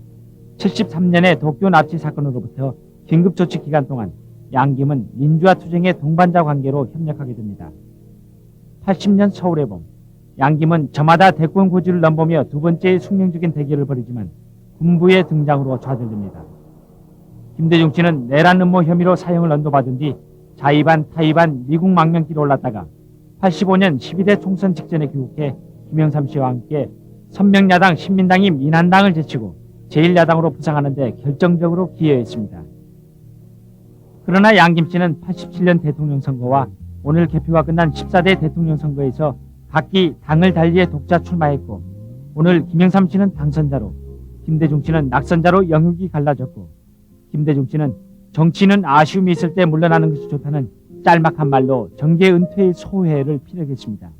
73년의 도쿄 납치 사건으로부터 긴급조치 기간 동안 양김은 민주화 투쟁의 동반자 관계로 협력하게 됩니다. 80년 서울의 봄, 양김은 저마다 대권 고지를 넘보며 두 번째의 숙명적인 대결을 벌이지만 군부의 등장으로 좌절됩니다. 김대중 씨는 내란 음모 혐의로 사형을 언도받은 뒤 자의반 타의반 미국 망명길에 올랐다가 85년 12대 총선 직전에 귀국해 김영삼 씨와 함께 선명야당 신민당이 민한당을 제치고 제1야당으로 부상하는 데 결정적으로 기여했습니다. 그러나 양김 씨는 87년 대통령 선거와 오늘 개표가 끝난 14대 대통령 선거에서 각기 당을 달리해 독자 출마했고 오늘 김영삼 씨는 당선자로 김대중 씨는 낙선자로 영역이 갈라졌고 김대중 씨는 정치는 아쉬움이 있을 때 물러나는 것이 좋다는 짤막한 말로 정계 은퇴의 소회를 피력했습니다.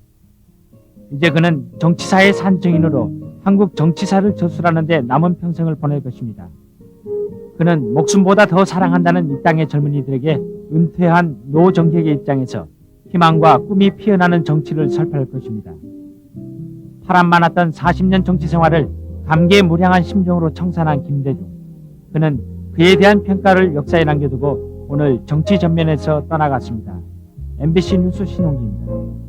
이제 그는 정치사의 산증인으로 한국 정치사를 저술하는 데 남은 평생을 보낼 것입니다. 그는 목숨보다 더 사랑한다는 이 땅의 젊은이들에게 은퇴한 노정객의 입장에서 희망과 꿈이 피어나는 정치를 설파할 것입니다. 파란 많았던 40년 정치 생활을 감개무량한 심정으로 청산한 김대중. 그는 그에 대한 평가를 역사에 남겨두고 오늘 정치 전면에서 떠나갔습니다. MBC 뉴스 신용기입니다.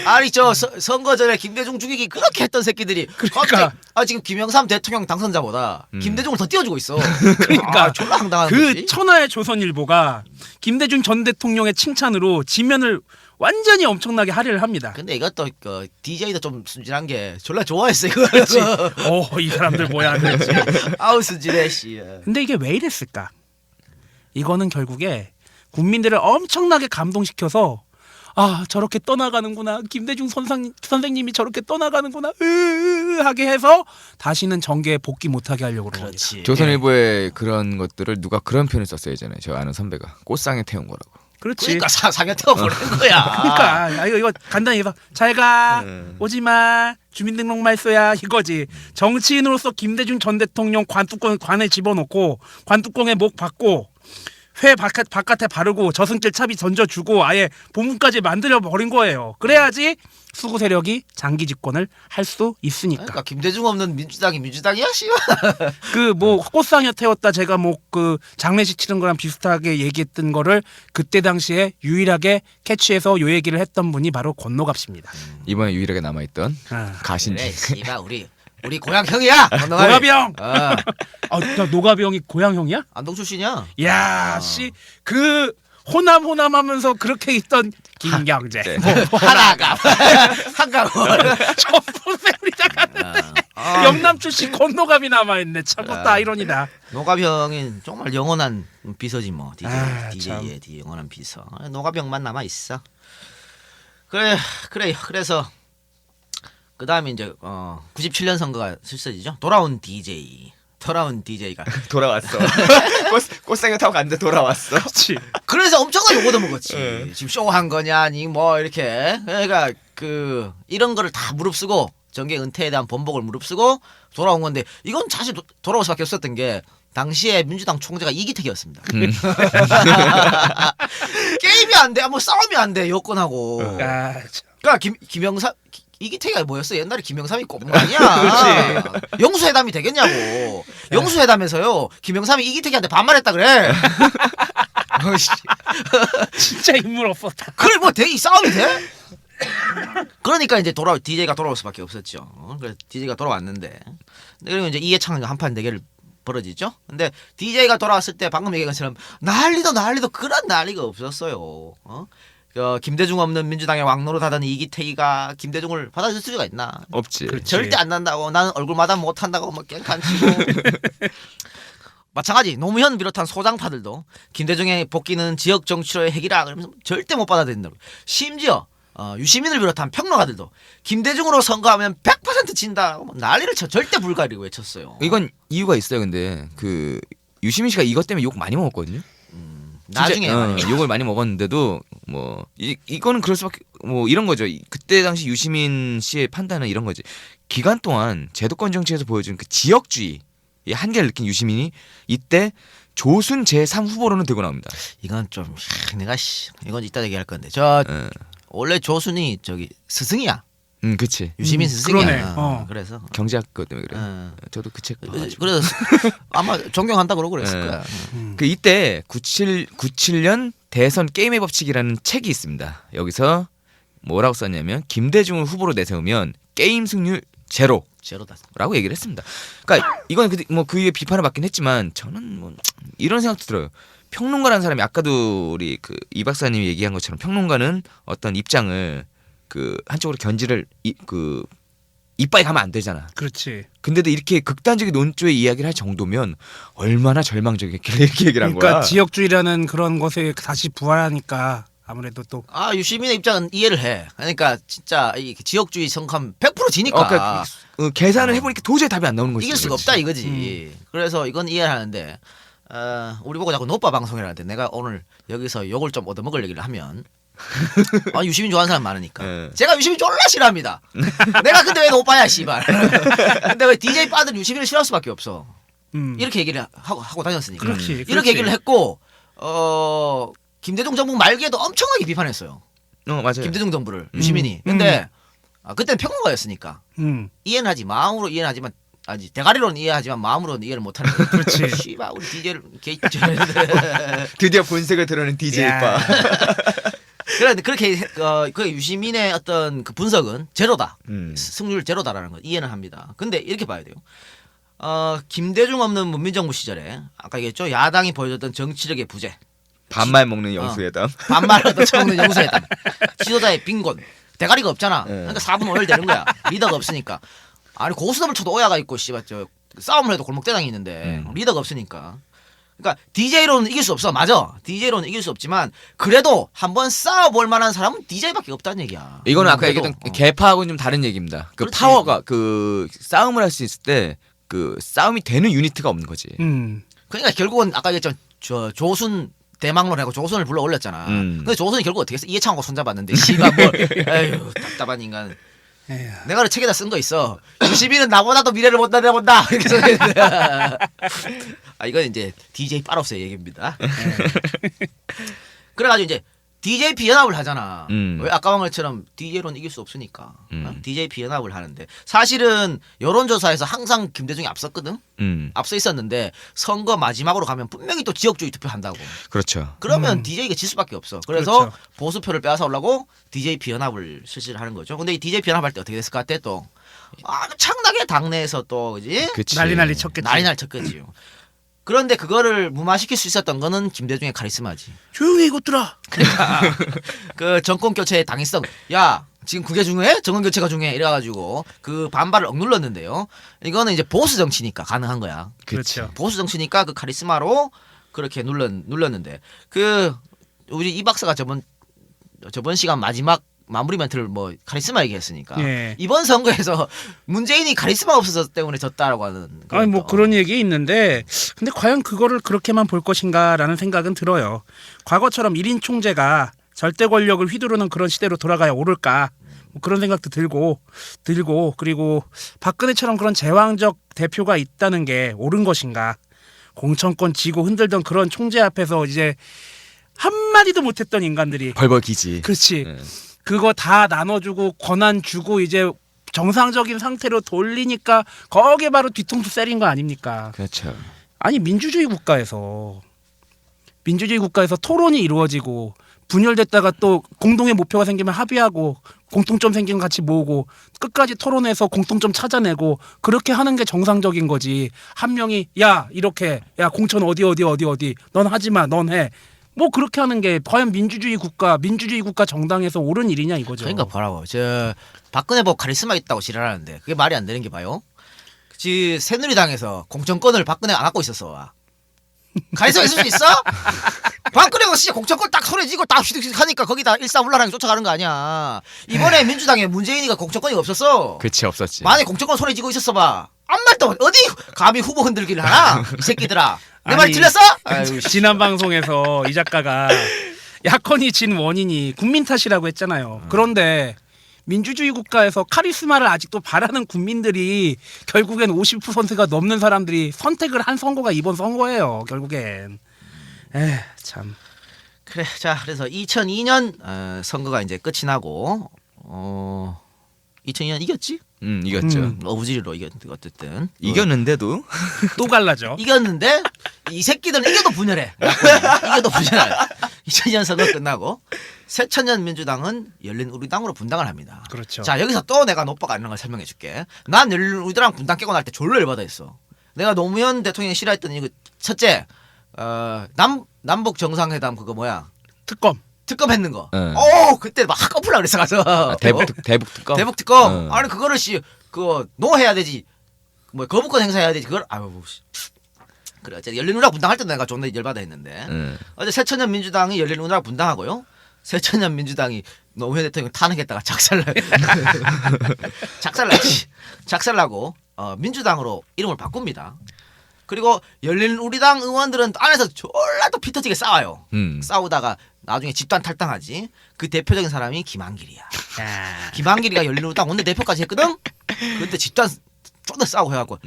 아니 저 선거 전에 김대중 죽이기 그렇게 했던 새끼들이 그러니까 지금 김영삼 대통령 당선자보다 김대중을 더 띄워주고 있어. 그러니까 졸라 황당한 그 거지. 천하의 조선일보가 김대중 전 대통령의 칭찬으로 지면을 완전히 엄청나게 할애를 합니다. 근데 이것도 DJ도 좀 순진한 게 졸라 좋아했어 이거. 그렇지. 이 사람들 뭐야 그렇지. 아우 순진해 씨. 근데 이게 왜 이랬을까? 이거는 결국에 국민들을 엄청나게 감동시켜서 저렇게 떠나가는구나. 김대중 선생님이 저렇게 떠나가는구나. 하게 해서 다시는 정계에 복귀 못하게 하려고 그러는 겁니다. 조선일보에 그런 것들을 누가 그런 표현을 썼어요 예전에. 저 아는 선배가 꽃상에 태운 거라고. 그렇지. 그러니까 상에 태워 보낸 거야. 그러니까 이거 간단히 해서 잘가 오지마 주민등록말 써야 이거지. 정치인으로서 김대중 전 대통령 관에 집어넣고 관뚜껑에 목 박고 회 바깥에 바르고 저승길 차비 던져주고 아예 본문까지 만들어버린 거예요. 그래야지 수구 세력이 장기 집권을 할 수 있으니까. 그러니까 김대중 없는 민주당이 민주당이야 씨발. 그 뭐 꽃상에 태웠다 제가 뭐 그 장례식 치른 거랑 비슷하게 얘기했던 거를 그때 당시에 유일하게 캐치해서 요 얘기를 했던 분이 바로 권노갑씨입니다. 이번에 유일하게 남아있던 가신지. 그래 씨발 우리 고향 형이야. 노갑이 형. 노갑이 형이 고향 형이야? 안동 출신이야. 야, 씨, 그 호남하면서 그렇게 있던 김경재, 네. 하나가 한강원 전부 세우리다 갔는데 영남 출신 권노갑이 남아있네. 참 또 아이러니다. 노갑이 형이 정말 영원한 비서지 뭐. DJ의 참. 영원한 비서. 노갑이 형만 남아 있어. 그래요. 그래서 그 다음에 이제 97년 선거가 실시죠. 돌아온 DJ가 돌아왔어. 꽃상에 타고 갔는데 돌아왔어. 그렇지. 그래서 엄청나게 욕을 먹었지. 지금 쇼한 거냐 아니 뭐 이렇게. 그러니까 이런 거를 다 무릅쓰고 정계 은퇴에 대한 번복을 무릅쓰고 돌아온 건데 이건 사실 돌아올 수밖에 없었던 게 당시에 민주당 총재가 이기택이었습니다. 게임이 안 돼, 뭐 싸움이 안 돼, 여권하고. 그러니까 김영삼 이기택이 뭐였어? 옛날에 김영삼이 꼽은 거 아니야. 영수회담이 되겠냐고. 영수회담에서요 김영삼이 이기택이한테 반말했다 그래. 진짜 인물 없었다. 그래 뭐 이 싸움이 돼? 그러니까 이제 DJ가 돌아올 수밖에 없었죠. 그래서 DJ가 돌아왔는데 그리고 이제 이해창과 한판 대결을 벌어지죠. 근데 DJ가 돌아왔을 때 방금 얘기한 것처럼 난리도 그런 난리가 없었어요. 김대중 없는 민주당의 왕노릇 하던 이기태기가 김대중을 받아줄 수가 있나? 없지. 절대 안 난다고. 나는 얼굴마다 못 한다고 막 깽판치고. 마찬가지 노무현 비롯한 소장파들도 김대중의 복귀는 지역 정치로의 핵이라 그러면서 절대 못 받아들인다고. 심지어 유시민을 비롯한 평론가들도 김대중으로 선거하면 100% 진다. 난리를 쳐 절대 불가리고 외쳤어요. 이건 이유가 있어요. 근데 그 유시민 씨가 이것 때문에 욕 많이 먹었거든요. 나중에 욕을 많이 먹었는데도 뭐 이거는 그럴 수밖에 뭐 이런 거죠. 그때 당시 유시민 씨의 판단은 이런 거지. 기간 동안 제도권 정치에서 보여준 그 지역주의 이 한계를 느낀 유시민이 이때 조순 제3 후보로는 되고 나옵니다. 이건 좀 내가 이건 이따 얘기할 건데 원래 조순이 스승이야. 그치. 유시민 스승이야. 그래서 경제학과 때문에 그래. 저도 그 책 봐가지고. 그래서 아마 존경한다고 그러고 그랬을 거야. 그 이때 97년 대선 게임의 법칙이라는 책이 있습니다. 여기서 뭐라고 썼냐면 김대중을 후보로 내세우면 게임 승률 제로다라고 얘기를 했습니다. 그러니까 이건 뭐 그 위에 비판을 받긴 했지만 저는 뭐 이런 생각도 들어요. 평론가라는 사람이 아까도 우리 그 이 박사님이 얘기한 것처럼 평론가는 어떤 입장을 그 한쪽으로 견지를 이빠이 가면 안 되잖아. 그렇지. 근데도 이렇게 극단적인 논조의 이야기를 할 정도면 얼마나 절망적이길래 이렇게 얘기를 한 거야. 그러니까 지역주의라는 그런 것에 다시 부활하니까 아무래도 또 유시민의 입장은 이해를 해. 그러니까 진짜 이 지역주의 성함 100% 지니까. 그러니까 계산을 해보니까 도저히 답이 안 나오는 거지. 이길 수가 없다 이거지. 그래서 이건 이해를 하는데 우리 보고 자꾸 노빠 방송이라는데 내가 오늘 여기서 욕을 좀 얻어먹을 얘기를 하면 유시민 좋아하는 사람 많으니까 제가 유시민 졸라 싫어합니다. 내가 근데 왜 노빠야 씨발. 근데 왜 DJ 빠들 유시민을 싫어할 수밖에 없어. 이렇게 얘기를 하고 다녔으니까. 그렇지. 이렇게 얘기를 했고 김대중 정부 말기에도 엄청나게 비판했어요. 맞아요. 김대중 정부를 유시민이. 근데 그때는 평론가였으니까 이해는 하지 마음으로 이해는 하지만 대가리로는 이해하지만 마음으로는 이해를 못하는 거야. 그렇지. 씨발 우리 DJ를 드디어 본색을 드러낸 DJ빠. 그런데 그렇게 그 유시민의 어떤 그 분석은 제로다. 승률 제로다라는 걸 이해는 합니다. 근데 이렇게 봐야 돼요. 김대중 없는 문민정부 시절에 아까 얘기했죠. 야당이 보여줬던 정치력의 부재. 반말 먹는 영수회담. 반말을 쳐먹는 영수회담. 지도자의 빈곤. 대가리가 없잖아. 그러니까 4분 5일 되는 거야. 리더가 없으니까. 아니 고수덤을 쳐도 오야가 있고 씨발 싸움을 해도 골목대장이 있는데 리더가 없으니까. 그러니까 DJ로는 이길 수 없어. 맞아. DJ로는 이길 수 없지만 그래도 한번 싸워볼 만한 사람은 DJ밖에 없다는 얘기야. 이거는 아까 얘기했던 개파하고는 좀 다른 얘기입니다. 그 그렇지. 파워가 그 싸움을 할 수 있을 때 그 싸움이 되는 유니트가 없는 거지. 그러니까 결국은 아까 얘기했죠. 조순 대망론하고 조선을 불러 올렸잖아. 근데 조선이 결국 어떻게 했어? 이해창하고 손잡았는데 씨발 뭐 에휴 답답한 인간. 내가 그 책에다 쓴 거 있어. 유시민은 나보다도 미래를 못 내다본다. 이렇게 써있는데. 이건 이제 DJ 빠로스의 얘기입니다. 그래가지고 이제 DJP 연합을 하잖아. 왜 아까 한 것처럼 DJ로는 이길 수 없으니까. DJP 연합을 하는데 사실은 여론조사에서 항상 김대중이 앞섰거든. 앞서 있었는데 선거 마지막으로 가면 분명히 또 지역주의 투표한다고. 그렇죠. 그러면 DJ가 질 수밖에 없어. 그래서 그렇죠. 보수표를 빼앗아 오려고 DJP 연합을 실시를 하는 거죠. 근데 이 DJP 연합할 때 어떻게 됐을 것 같아 또? 창나게 당내에서 또 그지? 난리 쳤겠지. 난리 쳤겠지요. 그런데 그거를 무마시킬 수 있었던 거는 김대중의 카리스마지. 조용히 이것들아. 그러니까 그 정권 교체의 당위성. 야 지금 그게 중요해? 정권 교체가 중요해. 이래가지고 그 반발을 억눌렀는데요. 이거는 이제 보수 정치니까 가능한 거야. 그렇죠. 보수 정치니까 그 카리스마로 그렇게 눌렀는데 그 우리 이 박사가 저번 시간 마지막 마무리 멘트를 뭐 카리스마 얘기했으니까 이번 선거에서 문재인이 카리스마 없어서 때문에 졌다라고 하는. 아니 뭐 그런 얘기 있는데 근데 과연 그거를 그렇게만 볼 것인가라는 생각은 들어요. 과거처럼 1인 총재가 절대 권력을 휘두르는 그런 시대로 돌아가야 오를까? 뭐 그런 생각도 들고 그리고 박근혜처럼 그런 제왕적 대표가 있다는 게 옳은 것인가. 공천권 쥐고 흔들던 그런 총재 앞에서 이제 한마디도 못했던 인간들이 벌벌 기지. 그렇지. 그거 다 나눠주고 권한 주고 이제 정상적인 상태로 돌리니까 거기에 바로 뒤통수 때린 거 아닙니까? 그렇죠. 아니 민주주의 국가에서 토론이 이루어지고 분열됐다가 또 공동의 목표가 생기면 합의하고 공통점 생기면 같이 모으고 끝까지 토론해서 공통점 찾아내고 그렇게 하는 게 정상적인 거지. 한 명이 야 이렇게 야 공천 어디 넌 하지마 넌 해. 뭐 그렇게 하는 게 과연 민주주의 국가 정당에서 옳은 일이냐 이거죠. 그러니까 보라고. 저 박근혜 뭐 카리스마 있다고 지랄하는데 그게 말이 안 되는 게 봐요. 새누리당에서 공천권을 박근혜가 안 갖고 있었어. 카리스마 있을 수 있어? 박근혜가 진짜 공천권 딱 손에 쥐고 딱 휘득휘득 하니까 거기다 일사불란하게 쫓아가는 거 아니야. 이번에 민주당에 문재인이가 공천권이 없었어. 그치, 없었지. 만약에 공천권 손에 쥐고 있었어 봐. 아무 말도 어디 감히 후보 흔들기를 하나? 이 새끼들아. 내 말 틀렸어? 아유, 지난 방송에서 이 작가가 야권이 진 원인이 국민 탓이라고 했잖아요. 그런데 민주주의 국가에서 카리스마를 아직도 바라는 국민들이 결국엔 50%가 넘는 사람들이 선택을 한 선거가 이번 선거예요. 결국엔. 참. 그래. 자, 그래서 2002년 선거가 이제 끝이 나고 2002년 이겼지? 이겼죠. 어부지리로 이겼는데 어쨌든 이겼는데도 또 갈라져. 이겼는데 이 새끼들은 이겨도 분열해. 이겨도 분열해. 2002년 선거 끝나고 새천년 민주당은 열린우리당으로 분당을 합니다. 그렇죠. 자, 여기서 또 내가 노빠가 있는 걸 설명해 줄게. 난 열린우리당 분당 깨고 날 때 졸로 열받아 했어. 내가 노무현 대통령이 싫어했던 이거 첫째 남북 정상회담 그거 뭐야? 특검 했는 거. 그때 막 꺼풀라 그랬어 가서. 대북 특검. 대북 특검. 아니 그거를 그거 노해야 되지. 뭐 거부권 행사해야 되지. 그걸 그래 어째 열린우리당 분당할 때 내가 존나 열받아 했는데. 어제 새천년 민주당이 열린우리당 분당하고요. 새천년 민주당이 노무현 대통령 탄핵했다가 작살나고 민주당으로 이름을 바꿉니다. 그리고 열린우리당 의원들은 안에서 졸라 또 피터지게 싸워요. 싸우다가 나중에 집단 탈당하지. 그 대표적인 사람이 김한길이야. 김한길이가 열린우리당 원내대표까지 했거든. 그때 집단 쫀나 싸우고 해갖고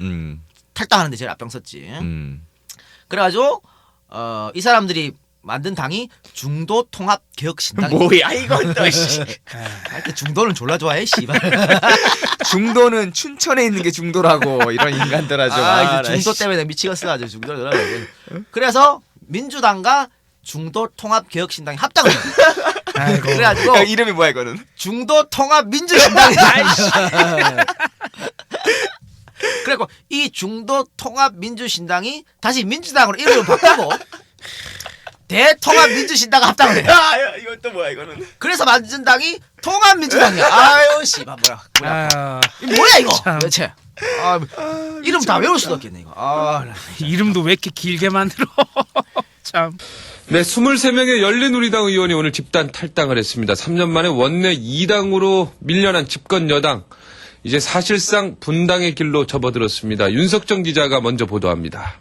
탈당하는데 제일 앞장섰지. 그래가지고 이 사람들이 만든 당이 중도통합개혁신당. 뭐야 이건 또 씨. 하여튼 중도는 졸라 좋아해 씨발. 중도는 춘천에 있는 게 중도라고 이런 인간들 하죠. 중도 때문에 미치겠어 아주 중도. 그래서 민주당과 중도통합개혁신당이 합당을 해요. 그래가지고 이름이 뭐야 이거는? 중도통합민주신당이. 그리고 이 중도통합민주신당이 다시 민주당으로 이름을 바꾸고 대통합민주신당과 합당을 해요. 이건 또 뭐야 이거는? 그래서 만든 당이 통합민주당이야. 아유 씨발 뭐야. 뭐야 이거 도대체. 이름 다 외울 수도 없겠네 이거. 이름도 왜 이렇게 길게 만들어. 참. 네, 23명의 열린우리당 의원이 오늘 집단 탈당을 했습니다. 3년 만에 원내 2당으로 밀려난 집권 여당. 이제 사실상 분당의 길로 접어들었습니다. 윤석정 기자가 먼저 보도합니다.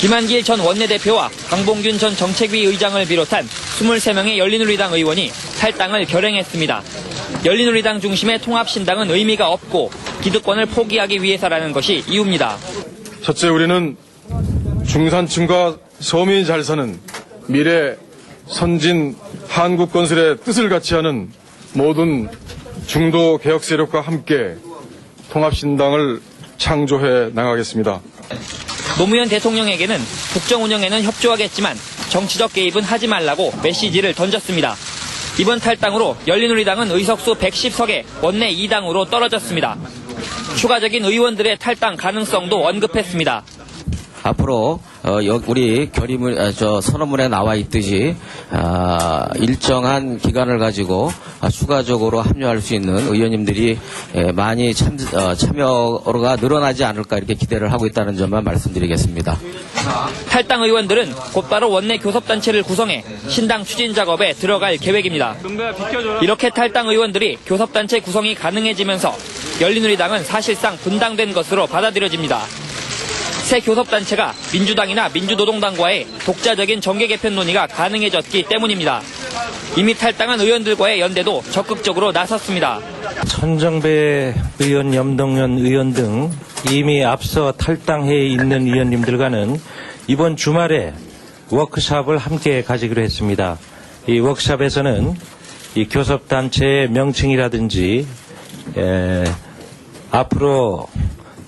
김한길 전 원내대표와 강봉균 전 정책위 의장을 비롯한 23명의 열린우리당 의원이 탈당을 결행했습니다. 열린우리당 중심의 통합신당은 의미가 없고 기득권을 포기하기 위해서라는 것이 이유입니다. 첫째, 우리는 중산층과 서민이 잘 사는 미래 선진 한국 건설의 뜻을 같이 하는 모든 중도 개혁 세력과 함께 통합신당을 창조해 나가겠습니다. 노무현 대통령에게는 국정 운영에는 협조하겠지만 정치적 개입은 하지 말라고 메시지를 던졌습니다. 이번 탈당으로 열린우리당은 의석수 110석에 원내 2당으로 떨어졌습니다. 추가적인 의원들의 탈당 가능성도 언급했습니다. 앞으로 우리 선언문에 나와 있듯이 일정한 기간을 가지고 추가적으로 합류할 수 있는 의원님들이 많이 참여가 늘어나지 않을까 이렇게 기대를 하고 있다는 점만 말씀드리겠습니다. 탈당 의원들은 곧바로 원내 교섭단체를 구성해 신당 추진 작업에 들어갈 계획입니다. 이렇게 탈당 의원들이 교섭단체 구성이 가능해지면서 열린우리당은 사실상 분당된 것으로 받아들여집니다. 새 교섭단체가 민주당이나 민주노동당과의 독자적인 정계 개편 논의가 가능해졌기 때문입니다. 이미 탈당한 의원들과의 연대도 적극적으로 나섰습니다. 천정배 의원, 염동연 의원 등 이미 앞서 탈당해 있는 의원님들과는 이번 주말에 워크숍을 함께 가지기로 했습니다. 이 워크숍에서는 이 교섭단체의 명칭이라든지 앞으로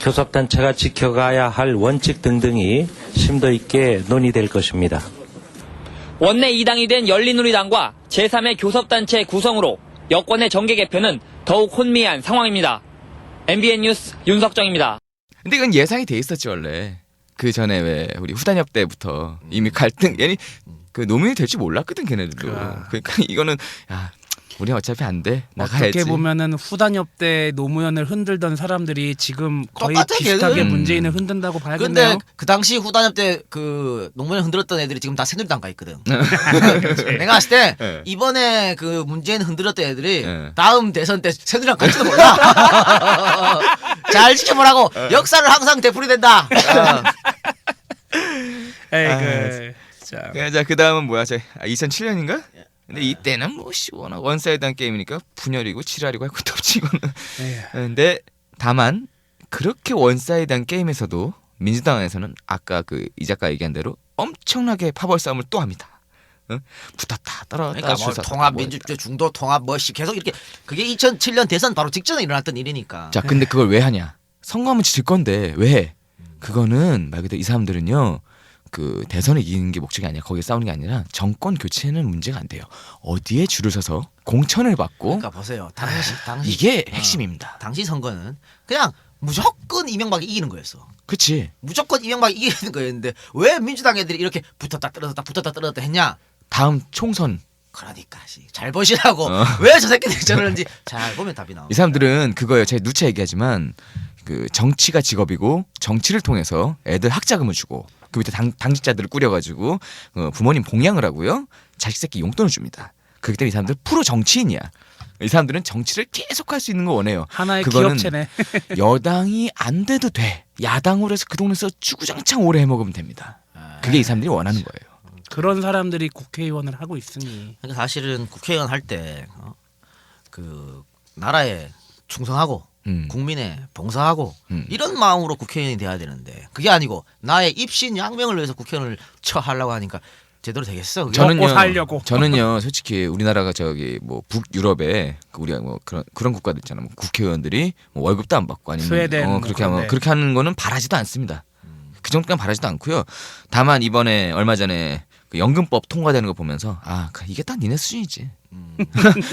교섭단체가 지켜가야 할 원칙 등등이 심도 있게 논의될 것입니다. 원내 2당이 된 열린우리당과 제3의 교섭단체 구성으로 여권의 정계 개편은 더욱 혼미한 상황입니다. MBN 뉴스 윤석정입니다. 근데 이건 예상이 돼 있었지 원래. 그 전에 왜 우리 후단협 때부터 이미 갈등, 얘니 그 노무현이 될지 몰랐거든 걔네들도. 그러니까 이거는 야 우리 어차피 안 돼. 나가야지. 어떻게 보면은 후단협 때 노무현을 흔들던 사람들이 지금 거의 똑같아, 비슷하게 걔는. 문재인을 흔든다고 봐야겠네요. 근데 그 당시 후단협 때 그 노무현 흔들었던 애들이 지금 다 새누리당 가 있거든. 내가 봤을 때 이번에 그 문재인 흔들었던 애들이 다음 대선 때 새누리당 갈지도 몰라. 잘 지켜보라고. 역사를 항상 되풀이된다. 에이그. 자, 그 다음은 뭐야? 2007년인가? 근데 이때는 뭐 시원한 원사이드한 게임이니까 분열이고 지랄이고 할 것도 없지 이거는. 근데 다만 그렇게 원사이드한 게임에서도 민주당에서는 아까 그 이 작가 얘기한 대로 엄청나게 파벌 싸움을 또 합니다. 붙었다 떨어졌다. 그러니까 뭐 통합 민주주의 중도 통합 뭐시 계속 이렇게 그게 2007년 대선 바로 직전에 일어났던 일이니까. 자, 근데 그걸 왜 하냐? 선거하면 질 건데 왜 해? 그거는 말 그대로 이 사람들은요. 그 대선을 이기는 게 목적이 아니라 거기에 싸우는 게 아니라 정권 교체는 문제가 안 돼요. 어디에 줄을 서서 공천을 받고. 그러니까 보세요. 당시 이게 핵심입니다. 당시 선거는 그냥 무조건 이명박이 이기는 거였어. 그치. 무조건 이명박이 이기는 거였는데 왜 민주당 애들이 이렇게 붙었다 떨어졌다 했냐? 다음 총선. 그러니까 잘 보시라고. 왜 저 새끼들이 저러는지 잘 보면 답이 나옵니다. 이 사람들은 그거예요. 제가 누차 얘기하지만 그 정치가 직업이고 정치를 통해서 애들 학자금을 주고 그 밑에 당직자들을 꾸려가지고 부모님 봉양을 하고요. 자식 새끼 용돈을 줍니다. 그렇기 때문에 이 사람들 프로 정치인이야. 이 사람들은 정치를 계속할 수 있는 거 원해요. 하나의 그거는 기업체네. 여당이 안 돼도 돼. 야당으로 해서 그 동네에서 주구장창 오래 해먹으면 됩니다. 그게 이 사람들이 원하는 거예요. 그런 사람들이 국회의원을 하고 있으니. 그러니까 사실은 국회의원 할 때 그 나라에 충성하고 국민에 봉사하고 이런 마음으로 국회의원이 돼야 되는데 그게 아니고 나의 입신 양명을 위해서 국회의원을 처하려고 하니까 제대로 되겠어? 저는요 솔직히 우리나라가 저기 뭐 북유럽에 우리가 뭐 그런 국가들 있잖아. 뭐 국회의원들이 뭐 월급도 안 받고 아니면 스웨덴 그렇게 하는 거는 바라지도 않습니다. 그 정도까지 바라지도 않고요. 다만 이번에 얼마 전에 그 연금법 통과되는 거 보면서 이게 딱 니네 수준이지.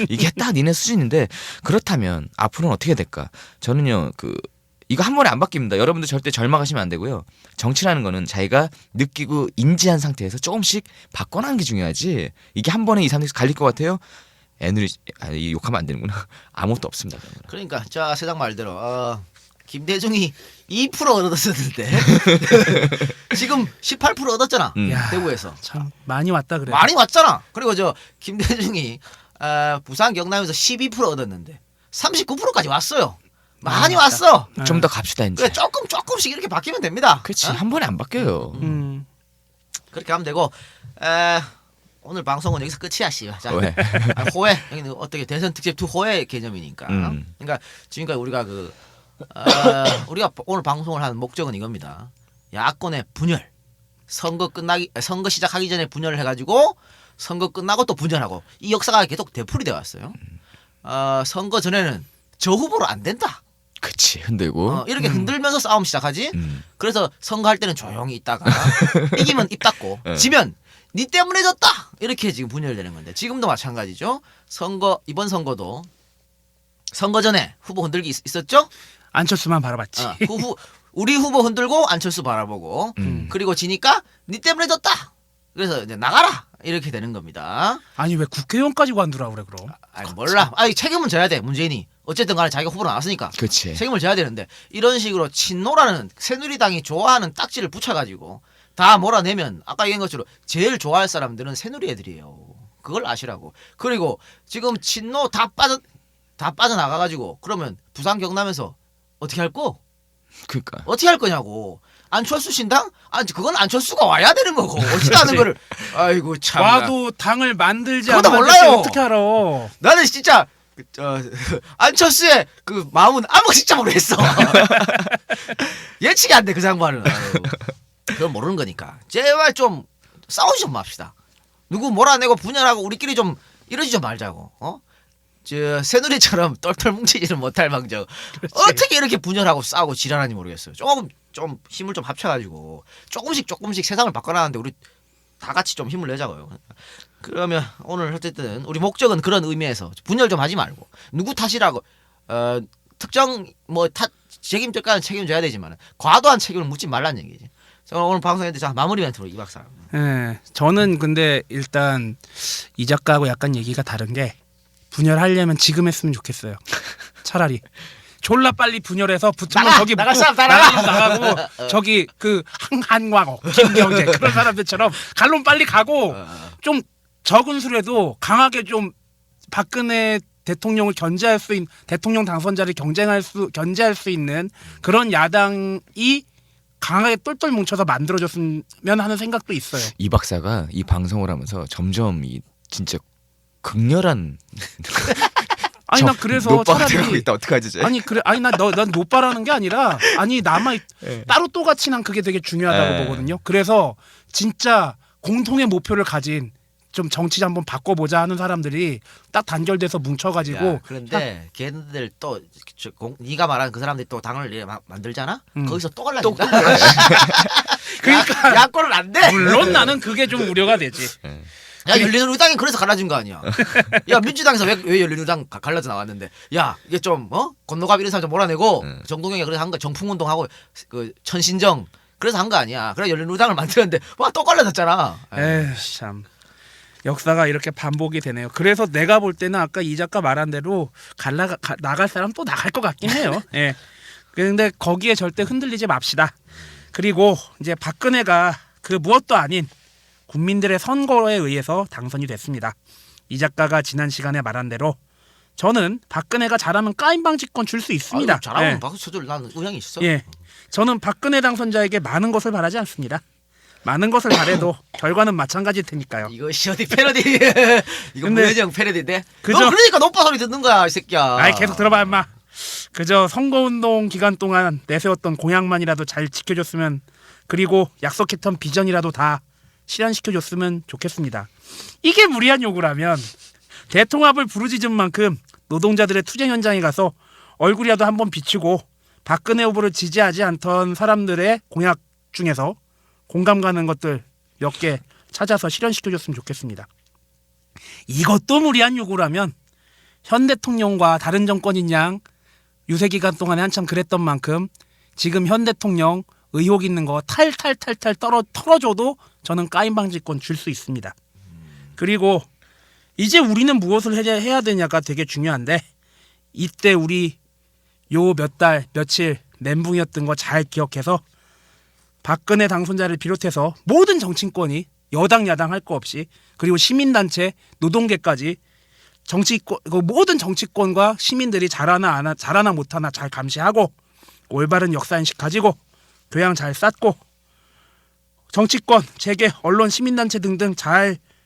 이게 딱 니네 수준인데 그렇다면 앞으로는 어떻게 될까? 저는요 이거 한 번에 안 바뀝니다. 여러분들 절대 절망하시면 안 되고요. 정치라는 거는 자기가 느끼고 인지한 상태에서 조금씩 바꿔나가는 게 중요하지. 이게 한 번에 이 사람들이 갈릴 것 같아요. 애들이 욕하면 안 되는구나. 아무것도 없습니다. 그러니까 자 세상 말대로 김대중이 2% 얻었었는데 지금 18% 얻었잖아. 대구에서. 참 많이 왔다 그래. 많이 왔잖아. 그리고 저 김대중이 부산 경남에서 12% 얻었는데 39%까지 왔어요. 많이 왔어. 좀 더 갑시다 이제. 그래, 조금씩 이렇게 바뀌면 됩니다. 그렇지. 한 번에 안 바뀌어요. 그렇게 하면 되고 오늘 방송은 여기서 끝이야, 씨. 자, 왜? 호해. 여기는 어떻게 대선 특집 2 호해 개념이니까. 그러니까 지금까지 우리가 우리가 오늘 방송을 하는 목적은 이겁니다. 야권의 분열. 선거 시작하기 전에 분열을 해가지고 선거 끝나고 또 분열하고 이 역사가 계속 되풀이돼 왔어요. 선거 전에는 저 후보로 안 된다. 그치 흔들고 이렇게 흔들면서 싸움 시작하지. 그래서 선거할 때는 조용히 있다가 이기면 입 닫고 지면 니 때문에 졌다 이렇게 지금 분열되는 건데 지금도 마찬가지죠. 이번 선거도 선거 전에 후보 흔들기 있었죠. 안철수만 바라봤지. 우리 후보 흔들고 안철수 바라보고 그리고 지니까 니 때문에 졌다. 그래서 이제 나가라 이렇게 되는 겁니다. 아니 왜 국회의원까지 관두라 그래 그럼? 몰라. 책임은 져야 돼 문재인이. 어쨌든 간에 자기가 후보로 나왔으니까 그치. 책임을 져야 되는데 이런 식으로 친노라는 새누리당이 좋아하는 딱지를 붙여가지고 다 몰아내면 아까 얘기한 것처럼 제일 좋아할 사람들은 새누리 애들이에요. 그걸 아시라고. 그리고 지금 친노 다 빠져나가가지고 그러면 부산 경남에서 어떻게 할 거? 그러니까 어떻게 할 거냐고. 안철수 신당? 그건 안철수가 와야 되는 거고 오지다는 거를. 아이고 참. 와도 당을 만들지 그것도 않았는데 몰라요. 어떻게 알아? 나는 진짜 안철수의 그 마음은 아무 진짜 모르겠어. 예측이 안 돼 그 장관은. 그건 모르는 거니까. 제발 좀 싸우지 좀 맙시다. 누구 몰아내고 분열하고 우리끼리 좀 이러지 좀 말자고. 새누리처럼 똘똘 뭉치지는 못할 망정. 어떻게 이렇게 분열하고 싸우고 지랄하는지 모르겠어요. 좀 힘을 좀 합쳐가지고 조금씩 세상을 바꿔나가는데 우리 다 같이 좀 힘을 내자고요. 그러면 오늘 어쨌든 우리 목적은 그런 의미에서 분열 좀 하지 말고 누구 탓이라고 특정 책임질 까는 책임져야 되지만 과도한 책임을 묻지 말라는 얘기지. 오늘 방송했는데 자 마무리 멘트로 이 박사. 네, 저는 근데 일단 이 작가하고 약간 얘기가 다른 게 분열하려면 지금 했으면 좋겠어요. 차라리 졸라 빨리 분열해서 붙으면 저기 나갈 사람 다 나가고 저기 그 한광호, 김경재 그런 사람들처럼 갈론 빨리 가고 좀 적은 수라도 강하게 좀 박근혜 대통령을 견제할 수 있는 대통령 당선자를 견제할 수 있는 그런 야당이 강하게 똘똘 뭉쳐서 만들어줬으면 하는 생각도 있어요. 이 박사가 이 방송을 하면서 점점 이 진짜 극렬한 아니 나 그래서 노빠가 차라리 되고 있다. 어떡하지? 아니 그래 아니 난 노빠라는 게 아니라 아니 따로 똑같이 난 그게 되게 중요하다고 보거든요. 그래서 진짜 공통의 목표를 가진 좀 정치 한번 바꿔보자 하는 사람들이 딱 단결돼서 뭉쳐가지고. 그런데 걔네들 또 네가 말한 그 사람들이 또 당을 만들잖아. 거기서 또 갈라진다. 그러니까 야권은 안 돼. 물론 나는 그게 좀 우려가 되지. 야 열린우리당이 그래서 갈라진 거 아니야. 야 민주당에서 왜 열린우리당 갈라져 나왔는데 야 이게 좀 건너갑 이런 사람 좀 몰아내고 정동영이 그래서 한 거 정풍운동하고 그 천신정 그래서 한 거 아니야. 그래 열린우리당을 만들었는데 와 또 갈라졌잖아. 에휴 참 역사가 이렇게 반복이 되네요. 그래서 내가 볼 때는 아까 이 작가 말한 대로 나갈 사람 또 나갈 것 같긴 해요. 예. 그런데 거기에 절대 흔들리지 맙시다. 그리고 이제 박근혜가 그 무엇도 아닌 국민들의 선거에 의해서 당선이 됐습니다. 이 작가가 지난 시간에 말한 대로 저는 박근혜가 잘하면 까임방지권 줄 수 있습니다. 아유, 잘하면 예. 박수 쳐줄 난 의향이 있어. 예, 저는 박근혜 당선자에게 많은 것을 바라지 않습니다. 많은 것을 바래도 결과는 마찬가지일 테니까요. 이것이 어디 패러디? 이거 무혜정 패러디인데. 너 그저- 그러니까 노빠 소리 듣는 거야 이 새끼야. 아이 계속 들어봐 임마. 그저 선거운동 기간 동안 내세웠던 공약만이라도 잘 지켜줬으면 그리고 약속했던 비전이라도 다 실현시켜줬으면 좋겠습니다. 이게 무리한 요구라면 대통합을 부르짖은 만큼 노동자들의 투쟁 현장에 가서 얼굴이라도 한번 비추고 박근혜 후보를 지지하지 않던 사람들의 공약 중에서 공감 가는 것들 몇 개 찾아서 실현시켜줬으면 좋겠습니다. 이것도 무리한 요구라면 현 대통령과 다른 정권인 양 유세 기간 동안에 한참 그랬던 만큼 지금 현 대통령 의혹 있는 거 탈탈탈탈 털어줘도 저는 까임방지권 줄 수 있습니다. 그리고 이제 우리는 무엇을 해야 되냐가 되게 중요한데 이때 우리 요 몇 달 며칠 멘붕이었던 거 잘 기억해서 박근혜 당선자를 비롯해서 모든 정치권이 여당 야당 할 거 없이 그리고 시민단체 노동계까지 모든 정치권과 시민들이 잘하나 못하나 잘 감시하고 올바른 역사인식 가지고 교양 잘 쌓고 정치권, 재계, 언론, 시민단체 등등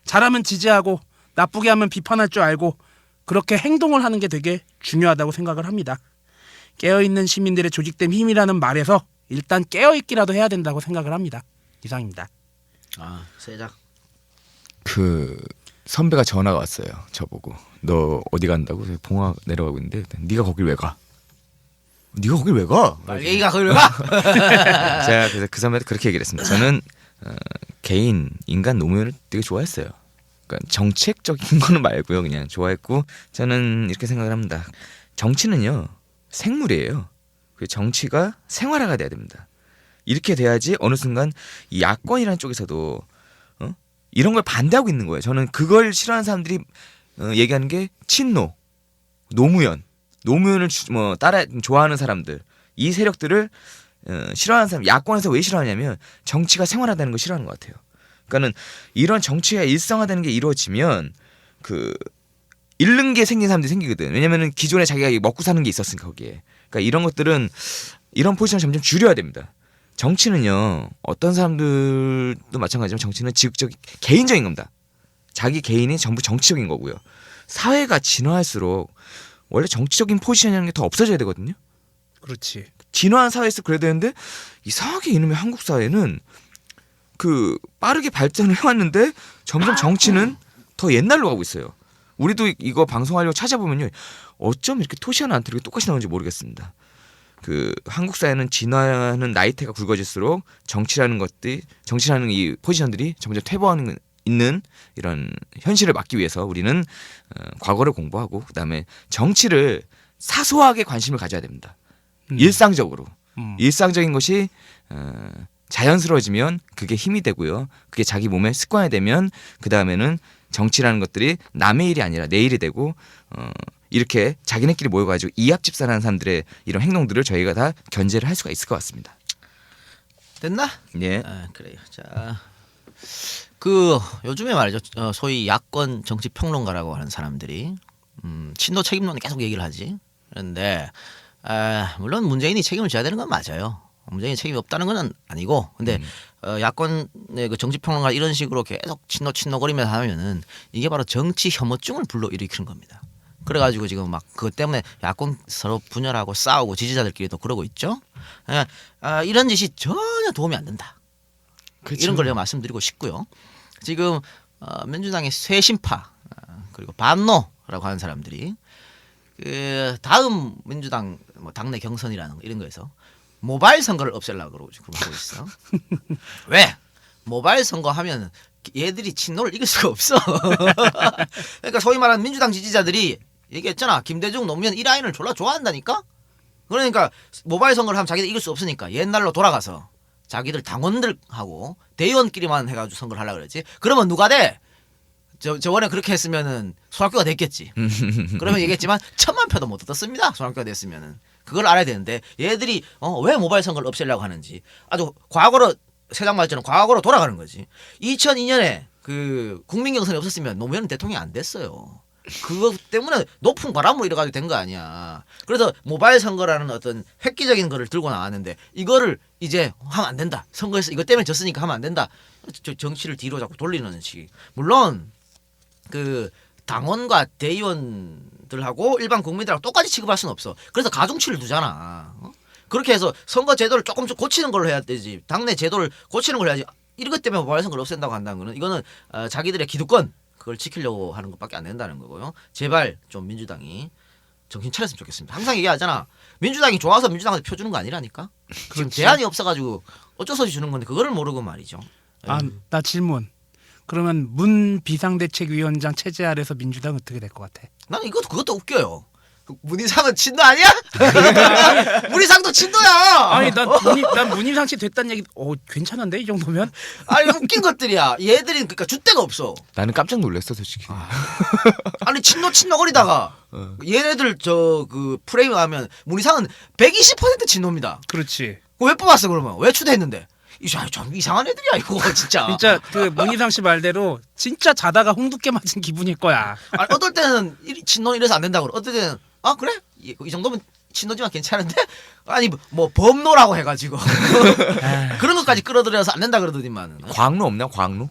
잘하면 지지하고 나쁘게 하면 비판할 줄 알고 그렇게 행동을 하는 게 되게 중요하다고 생각을 합니다. 깨어있는 시민들의 조직된 힘이라는 말에서 일단 깨어있기라도 해야 된다고 생각을 합니다. 이상입니다. 세자. 그 선배가 전화가 왔어요. 저보고 너 어디 간다고? 그래서 봉화 내려가고 있는데 네가 거길 왜 가? 네가 거길 왜 가? 얘가 거길 왜 가? 제가 그래서 그 선배한테 그렇게 얘기를 했습니다. 저는 개인 인간 노무현을 되게 좋아했어요. 그러니까 정책적인 거는 말고요, 그냥 좋아했고 저는 이렇게 생각을 합니다. 정치는요 생물이에요. 그 정치가 생활화가 돼야 됩니다. 이렇게 돼야지 어느 순간 이 야권이라는 쪽에서도 이런 걸 반대하고 있는 거예요. 저는 그걸 싫어하는 사람들이 얘기하는 게 친노, 노무현을 좋아하는 사람들, 이 세력들을 싫어하는 사람, 야권에서 왜 싫어하냐면 정치가 생활화되는 거 싫어하는 것 같아요. 그러니까는 이런 정치가 일상화되는 게 이루어지면 그 잃는 게 생긴 사람들이 생기거든. 왜냐면은 기존에 자기가 먹고 사는 게 있었으니까 거기에. 그러니까 이런 것들은 이런 포지션을 점점 줄여야 됩니다. 정치는요, 어떤 사람들도 마찬가지지만 정치는 지극적인 개인적인 겁니다. 자기 개인이 전부 정치적인 거고요. 사회가 진화할수록 원래 정치적인 포지션이라는 게 더 없어져야 되거든요. 그렇지. 진화한 사회에서 그래야 되는데 이상하게 이놈의 한국 사회는 그 빠르게 발전을 해왔는데 점점 정치는 더 옛날로 가고 있어요. 우리도 이거 방송하려고 찾아보면요, 어쩜 이렇게 토시하나 안 틀리게 똑같이 나오는지 모르겠습니다. 그 한국 사회는 진화하는 나이테가 굵어질수록 정치라는 이 포지션들이 점점 퇴보하는 있는 이런 현실을 막기 위해서 우리는 과거를 공부하고 그다음에 정치를 사소하게 관심을 가져야 됩니다. 일상적으로. 일상적인 것이 자연스러워지면 그게 힘이 되고요. 그게 자기 몸에 습관이 되면 그 다음에는 정치라는 것들이 남의 일이 아니라 내 일이 되고 이렇게 자기네끼리 모여가지고 이합집산하는 사람들의 이런 행동들을 저희가 다 견제를 할 수가 있을 것 같습니다. 됐나? 예. 그래요. 자, 그 요즘에 말이죠. 소위 야권 정치 평론가라고 하는 사람들이 친노 책임론 계속 얘기를 하지. 그런데 물론 문재인이 책임을 져야 되는 건 맞아요. 문재인이 책임이 없다는 건 아니고, 근데 야권의 그 정치 평론가 이런 식으로 계속 친노거리면서 하면은 이게 바로 정치 혐오증을 불러일으키는 겁니다. 그래가지고 지금 막 그것 때문에 야권 서로 분열하고 싸우고 지지자들끼리도 그러고 있죠. 이런 짓이 전혀 도움이 안 된다. 그렇죠. 이런 걸 제가 말씀드리고 싶고요. 지금 민주당의 쇄신파 그리고 반노라고 하는 사람들이 그 다음 민주당 뭐 당내 경선이라는 이런 거에서 모바일 선거를 없애려고 그러고 지금 하고 있어. 왜? 모바일 선거 하면 얘들이 친노를 이길 수가 없어. 그러니까 소위 말하는 민주당 지지자들이 얘기했잖아. 김대중 노무현 이 라인을 졸라 좋아한다니까. 그러니까 모바일 선거를 하면 자기들 이길 수 없으니까 옛날로 돌아가서 자기들 당원들하고 대의원끼리만 해가지고 선거를 하려고 그랬지. 그러면 누가 돼? 저번에 그렇게 했으면은 손학규가 됐겠지. 그러면 얘기했지만 1000만 표도 못 얻었습니다. 손학규가 됐으면은. 그걸 알아야 되는데 얘들이 왜 모바일 선거를 없애려고 하는지 아주 과거로 세상 발전은 과거로 돌아가는 거지. 2002년에 그 국민 경선이 없었으면 노무현은 대통령이 안 됐어요. 그것 때문에 높은 바람으로 이래가지고 된 거 아니야. 그래서 모바일 선거라는 어떤 획기적인 거를 들고 나왔는데 이거를 이제 하면 안 된다. 선거에서 이것 때문에 졌으니까 하면 안 된다. 정치를 뒤로 자꾸 돌리는 식. 물론 그 당원과 대의원들하고 일반 국민들하고 똑같이 취급할 수는 없어. 그래서 가중치를 두잖아. 그렇게 해서 선거 제도를 조금씩 고치는 걸로 해야 되지. 당내 제도를 고치는 걸 해야지. 이것 때문에 모바일 선거를 없앤다고 한다는 거는 이거는 자기들의 기득권 그걸 지키려고 하는 것밖에 안 된다는 거고요. 제발 좀 민주당이 정신 차렸으면 좋겠습니다. 항상 얘기하잖아. 민주당이 좋아서 민주당한테 표 주는 거 아니라니까. 지금 대안이 없어가지고 어쩔 수 없이 주는 건데 그거를 모르고 말이죠. 나 질문. 그러면 문 비상대책위원장 체제 아래서 민주당 어떻게 될 것 같아? 나는 그것도 웃겨요. 문희상은 친노 아니야? 문희상도 친노야. 아니 난 문희상 씨 됐다는 얘기 괜찮은데 이 정도면? 아니 웃긴 것들이야. 얘들이 그러니까 줏대가 없어. 나는 깜짝 놀랐어 솔직히. 아니 친노거리다가 얘네들 그 프레임 하면 문희상은 120% 친노입니다. 그렇지. 왜 뽑았어 그러면? 왜 추대했는데? 좀 이상한 애들이야 이거 진짜. 진짜 그 문희상 씨 말대로 진짜 자다가 홍두깨 맞은 기분일 거야. 아니, 어떨 때는 친노는 이래서 안 된다고 그래. 어떨 때는 그래? 이 정도면 친노지만 괜찮은데? 아니 뭐 범노라고 해가지고 그런 것까지 끌어들여서 안 된다 그러더니만. 광노 없나 광노?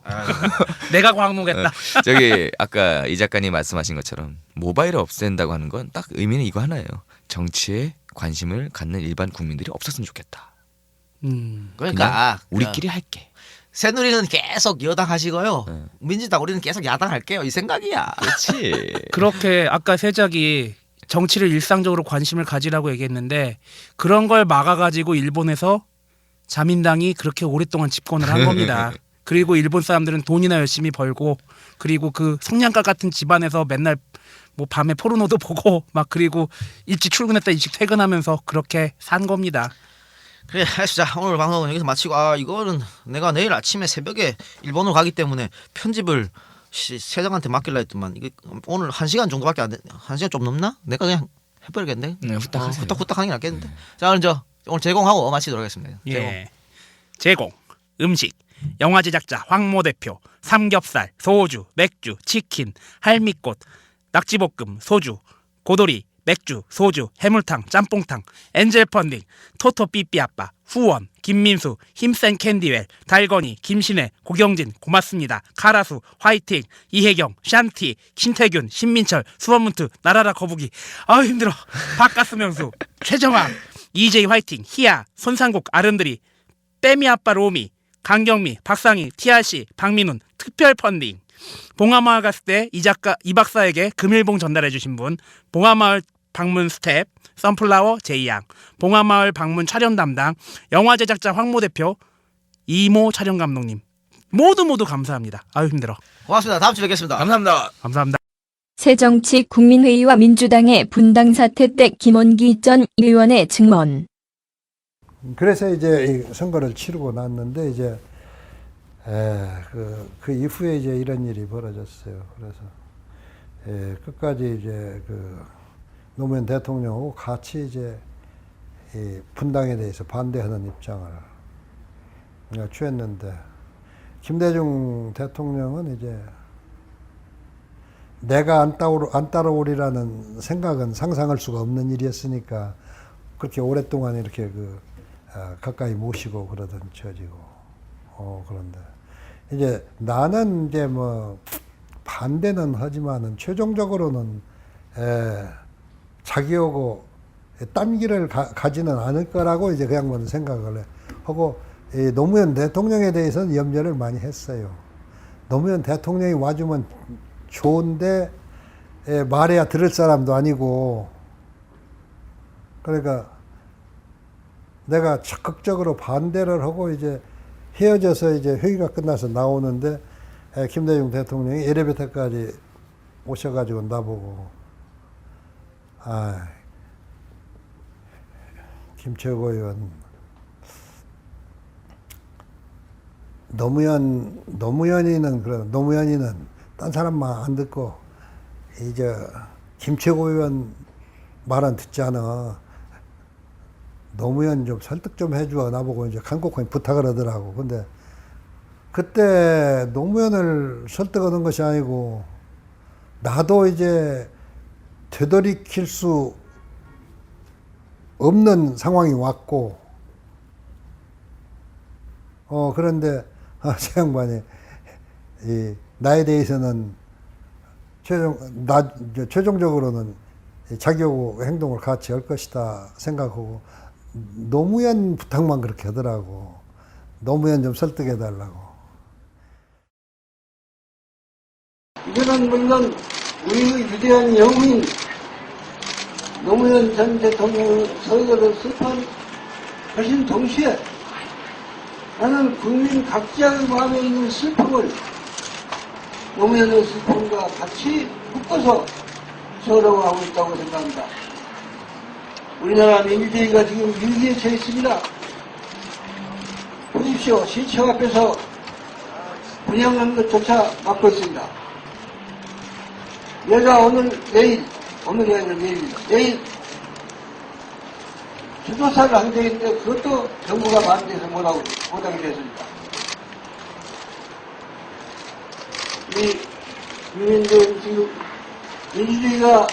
내가 광노겠다. 저기 아까 이 작가님 말씀하신 것처럼 모바일을 없앤다고 하는 건 딱 의미는 이거 하나예요. 정치에 관심을 갖는 일반 국민들이 없었으면 좋겠다. 그러니까 우리끼리 할게. 새누리는 계속 여당 하시고요. 민주당 우리는 계속 야당 할게요. 이 생각이야. 그렇지. 그렇게 아까 세작이 정치를 일상적으로 관심을 가지라고 얘기했는데 그런 걸 막아가지고 일본에서 자민당이 그렇게 오랫동안 집권을 한 겁니다. 그리고 일본 사람들은 돈이나 열심히 벌고 그리고 그 성냥갑 같은 집안에서 맨날 뭐 밤에 포르노도 보고 막 그리고 일찍 출근했다 일찍 퇴근하면서 그렇게 산 겁니다. 그래, 자 오늘 방송은 여기서 마치고 이거는 내가 내일 아침에 새벽에 일본으로 가기 때문에 편집을 세장한테 맡길라 했더만 이게 오늘 1시간 정도밖에 안 돼. 1시간 좀 넘나? 내가 그냥 해버리겠네. 네, 후딱 하는 게 낫겠는데. 자 그럼 오늘 제공하고 마치도록 하겠습니다. 제공 음식 영화 제작자 황모 대표 삼겹살 소주 맥주 치킨 할미꽃 낙지볶음 소주 고돌이 맥주, 소주, 해물탕, 짬뽕탕, 엔젤 펀딩, 토토 삐삐아빠, 후원, 김민수, 힘센 캔디웰, 달건이, 김신혜, 고경진, 고맙습니다. 카라수, 화이팅, 이혜경, 샨티, 신태균, 신민철, 수원문트, 나라라 거북이. 아우 힘들어. 박가스명수, 최정아, 이재희 화이팅, 희야, 손상국, 아름드리, 빼미 아빠 로미, 강경미, 박상희, TRC, 박민훈, 특별 펀딩. 봉화마을 갔을 때 이 박사에게 금일봉 전달해주신 분, 봉화마을 방문 스텝, 선플라워 제이양, 봉화마을 방문 촬영 담당, 영화 제작자 황모 대표, 이모 촬영 감독님. 모두 감사합니다. 아유 힘들어. 고맙습니다. 다음 주에 뵙겠습니다. 감사합니다. 감사합니다. 새정치 국민회의와 민주당의 분당 사태 때 김원기 전 의원의 증언. 그래서 이제 이 선거를 치르고 났는데 이제 그 이후에 이제 이런 일이 벌어졌어요. 그래서 끝까지 이제 그 노무현 대통령하고 같이 이제 이 분당에 대해서 반대하는 입장을 취했는데 김대중 대통령은 이제 내가 안 따라오리라는 생각은 상상할 수가 없는 일이었으니까 그렇게 오랫동안 이렇게 가까이 모시고 그러던 처지고 그런데 이제 나는 이제 뭐 반대는 하지만은 최종적으로는 자기하고 딴 길을 가지는 않을 거라고 이제 그 양반은 생각을 하고 노무현 대통령에 대해서는 염려를 많이 했어요. 노무현 대통령이 와주면 좋은데 말해야 들을 사람도 아니고 그러니까 내가 적극적으로 반대를 하고 이제 헤어져서 이제 회의가 끝나서 나오는데 김대중 대통령이 엘리베이터까지 오셔가지고 나보고 김최고 의원 노무현이는 딴 사람 말 안 듣고 이제 김최고 의원 말은 듣잖아. 노무현 좀 설득 좀 해줘. 나보고 이제 간곡하게 부탁을 하더라고. 근데 그때 노무현을 설득하는 것이 아니고 나도 이제 되돌이킬 수 없는 상황이 왔고 그런데 저 양반이 나에 대해서는 최종적으로는 자기하고 행동을 같이 할 것이다 생각하고 노무현 부탁만 그렇게 하더라고. 노무현 좀 설득해 달라고. 이거는 물론 우리의 위대한 영웅인 노무현 전 대통령 서거를 슬퍼하신 동시에 나는 국민 각자의 마음에 있는 슬픔을 노무현의 슬픔과 같이 묶어서 서러워하고 있다고 생각합니다. 우리나라 민주주의가 지금 위기에 처해 있습니다. 보십시오. 시청 앞에서 분양하는 것조차 막고 있습니다. 내가 내일이 아니라 내일입니다. 내일 주도사를 하게 되는데 그것도 정부가 반대해서 못하게 됐습니다. 이 국민들 지금 민주주의가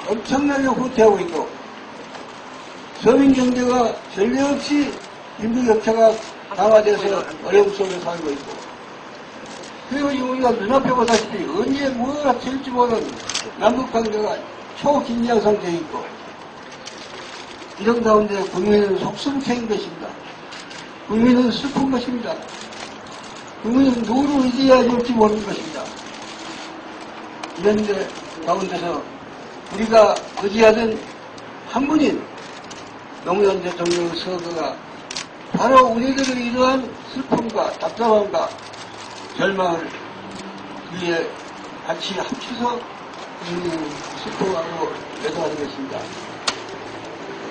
엄청나게 후퇴하고 있고 서민 경제가 전례 없이 빈부격차가 강화돼서 어려움 속에 살고 있고 그리고 우리가 눈앞에 보다시피 언제 뭐가 될지 모르는 남북관계가 초긴장 상태에 있고 이런 가운데 국민은 속수무책인 것입니다. 국민은 슬픈 것입니다. 국민은 누구를 의지해야 될지 모르는 것입니다. 이런데 가운데서 우리가 의지하던 한 분인 노무현 대통령의 서거가 바로 우리들의 이러한 슬픔과 답답함과 절망을 위에 같이 합쳐서 슬퍼하고 외도하는 것입니다.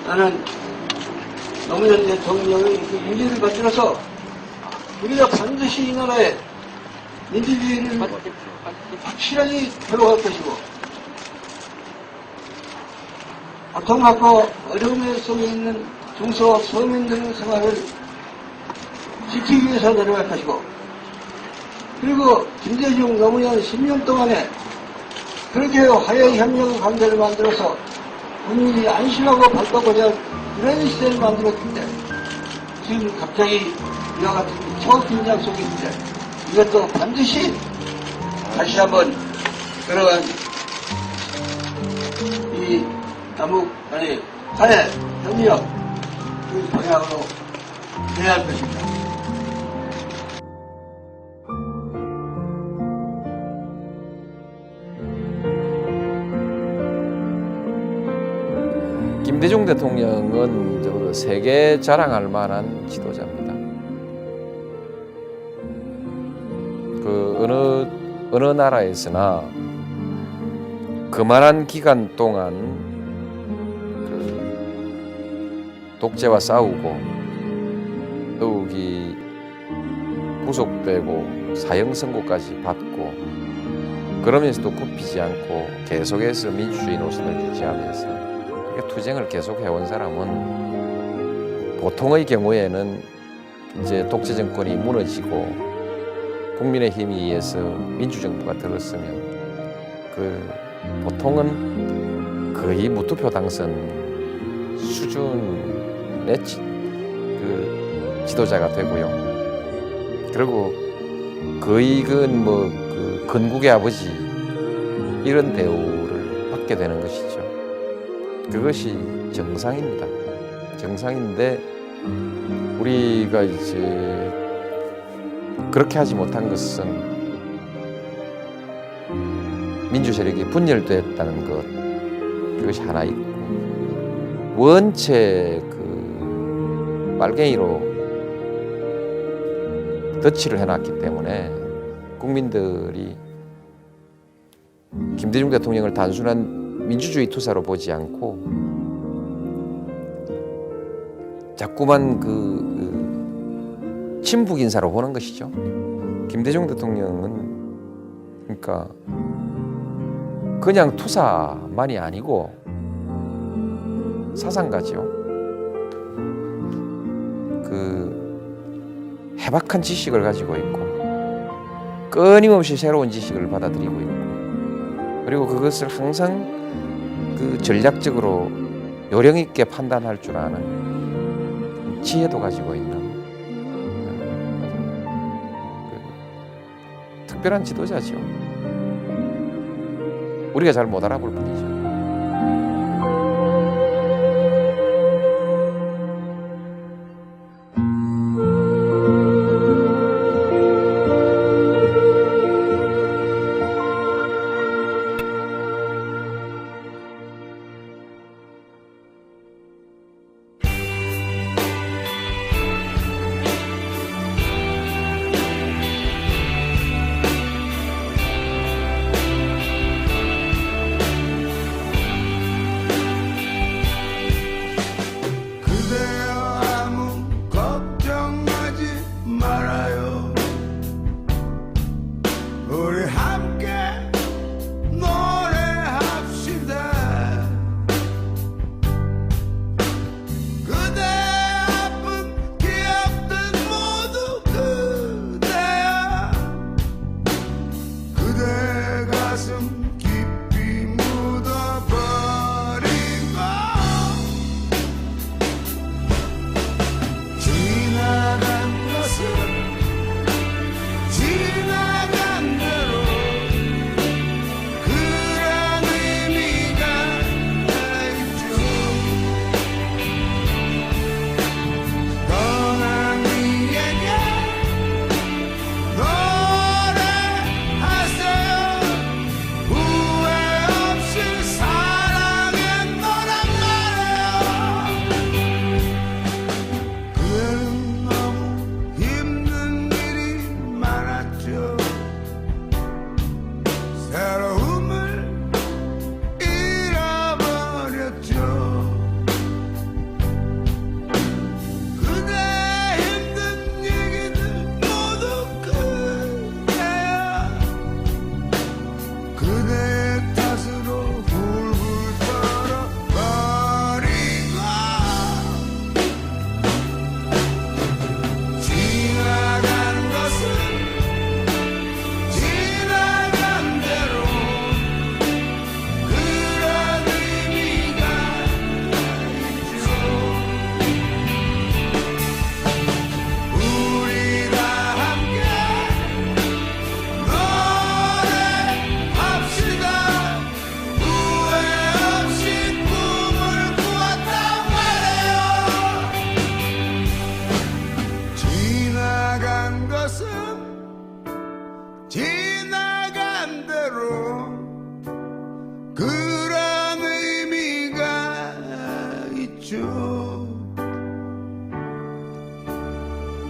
나는 노무현 대통령의 그 윤리를 만들어서 우리가 반드시 이 나라에 민주주의를 확실하게 들어갈 것이고 고통받고 어려움 속에 있는 중소 서민들의 생활을 지키기 위해서 노력할 것이고 그리고 김대중 노무현 10년 동안에 그렇게 화해의 협력 관계를 만들어서 국민이 안심하고 발바꿔야 이런 시대를 만들었는데 지금 갑자기 이와 같은 초긴 약속이 있는데 이것도 반드시 다시 한번 들어간 이 화해, 협력 그 방향으로 해야 할 것입니다. 김대중 대통령은 적어도 세계 자랑할 만한 지도자입니다. 그 어느 나라에서나 그만한 기간 동안 그 독재와 싸우고 더욱이 구속되고 사형 선고까지 받고 그러면서도 굽히지 않고 계속해서 민주주의 노선을 유지하면서 투쟁을 계속해온 사람은 보통의 경우에는 이제 독재 정권이 무너지고 국민의 힘에 의해서 민주정부가 들었으면 그 보통은 거의 무투표 당선 수준의 그 지도자가 되고요. 그리고 거의 그 건국의 아버지 이런 대우를 받게 되는 것이죠. 그것이 정상입니다. 정상인데 우리가 이제 그렇게 하지 못한 것은 민주 세력이 분열됐다는 것 그것이 하나 있고 원체 그 빨갱이로 덫을 해놨기 때문에 국민들이 김대중 대통령을 단순한 민주주의 투사로 보지 않고 자꾸만 그 친북 인사로 보는 것이죠. 김대중 대통령은 그러니까 그냥 투사만이 아니고 사상가죠. 그 해박한 지식을 가지고 있고 끊임없이 새로운 지식을 받아들이고 있고 그리고 그것을 항상 그 전략적으로 요령 있게 판단할 줄 아는 지혜도 가지고 있는 특별한 지도자죠. 우리가 잘 못 알아볼 뿐이죠.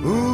우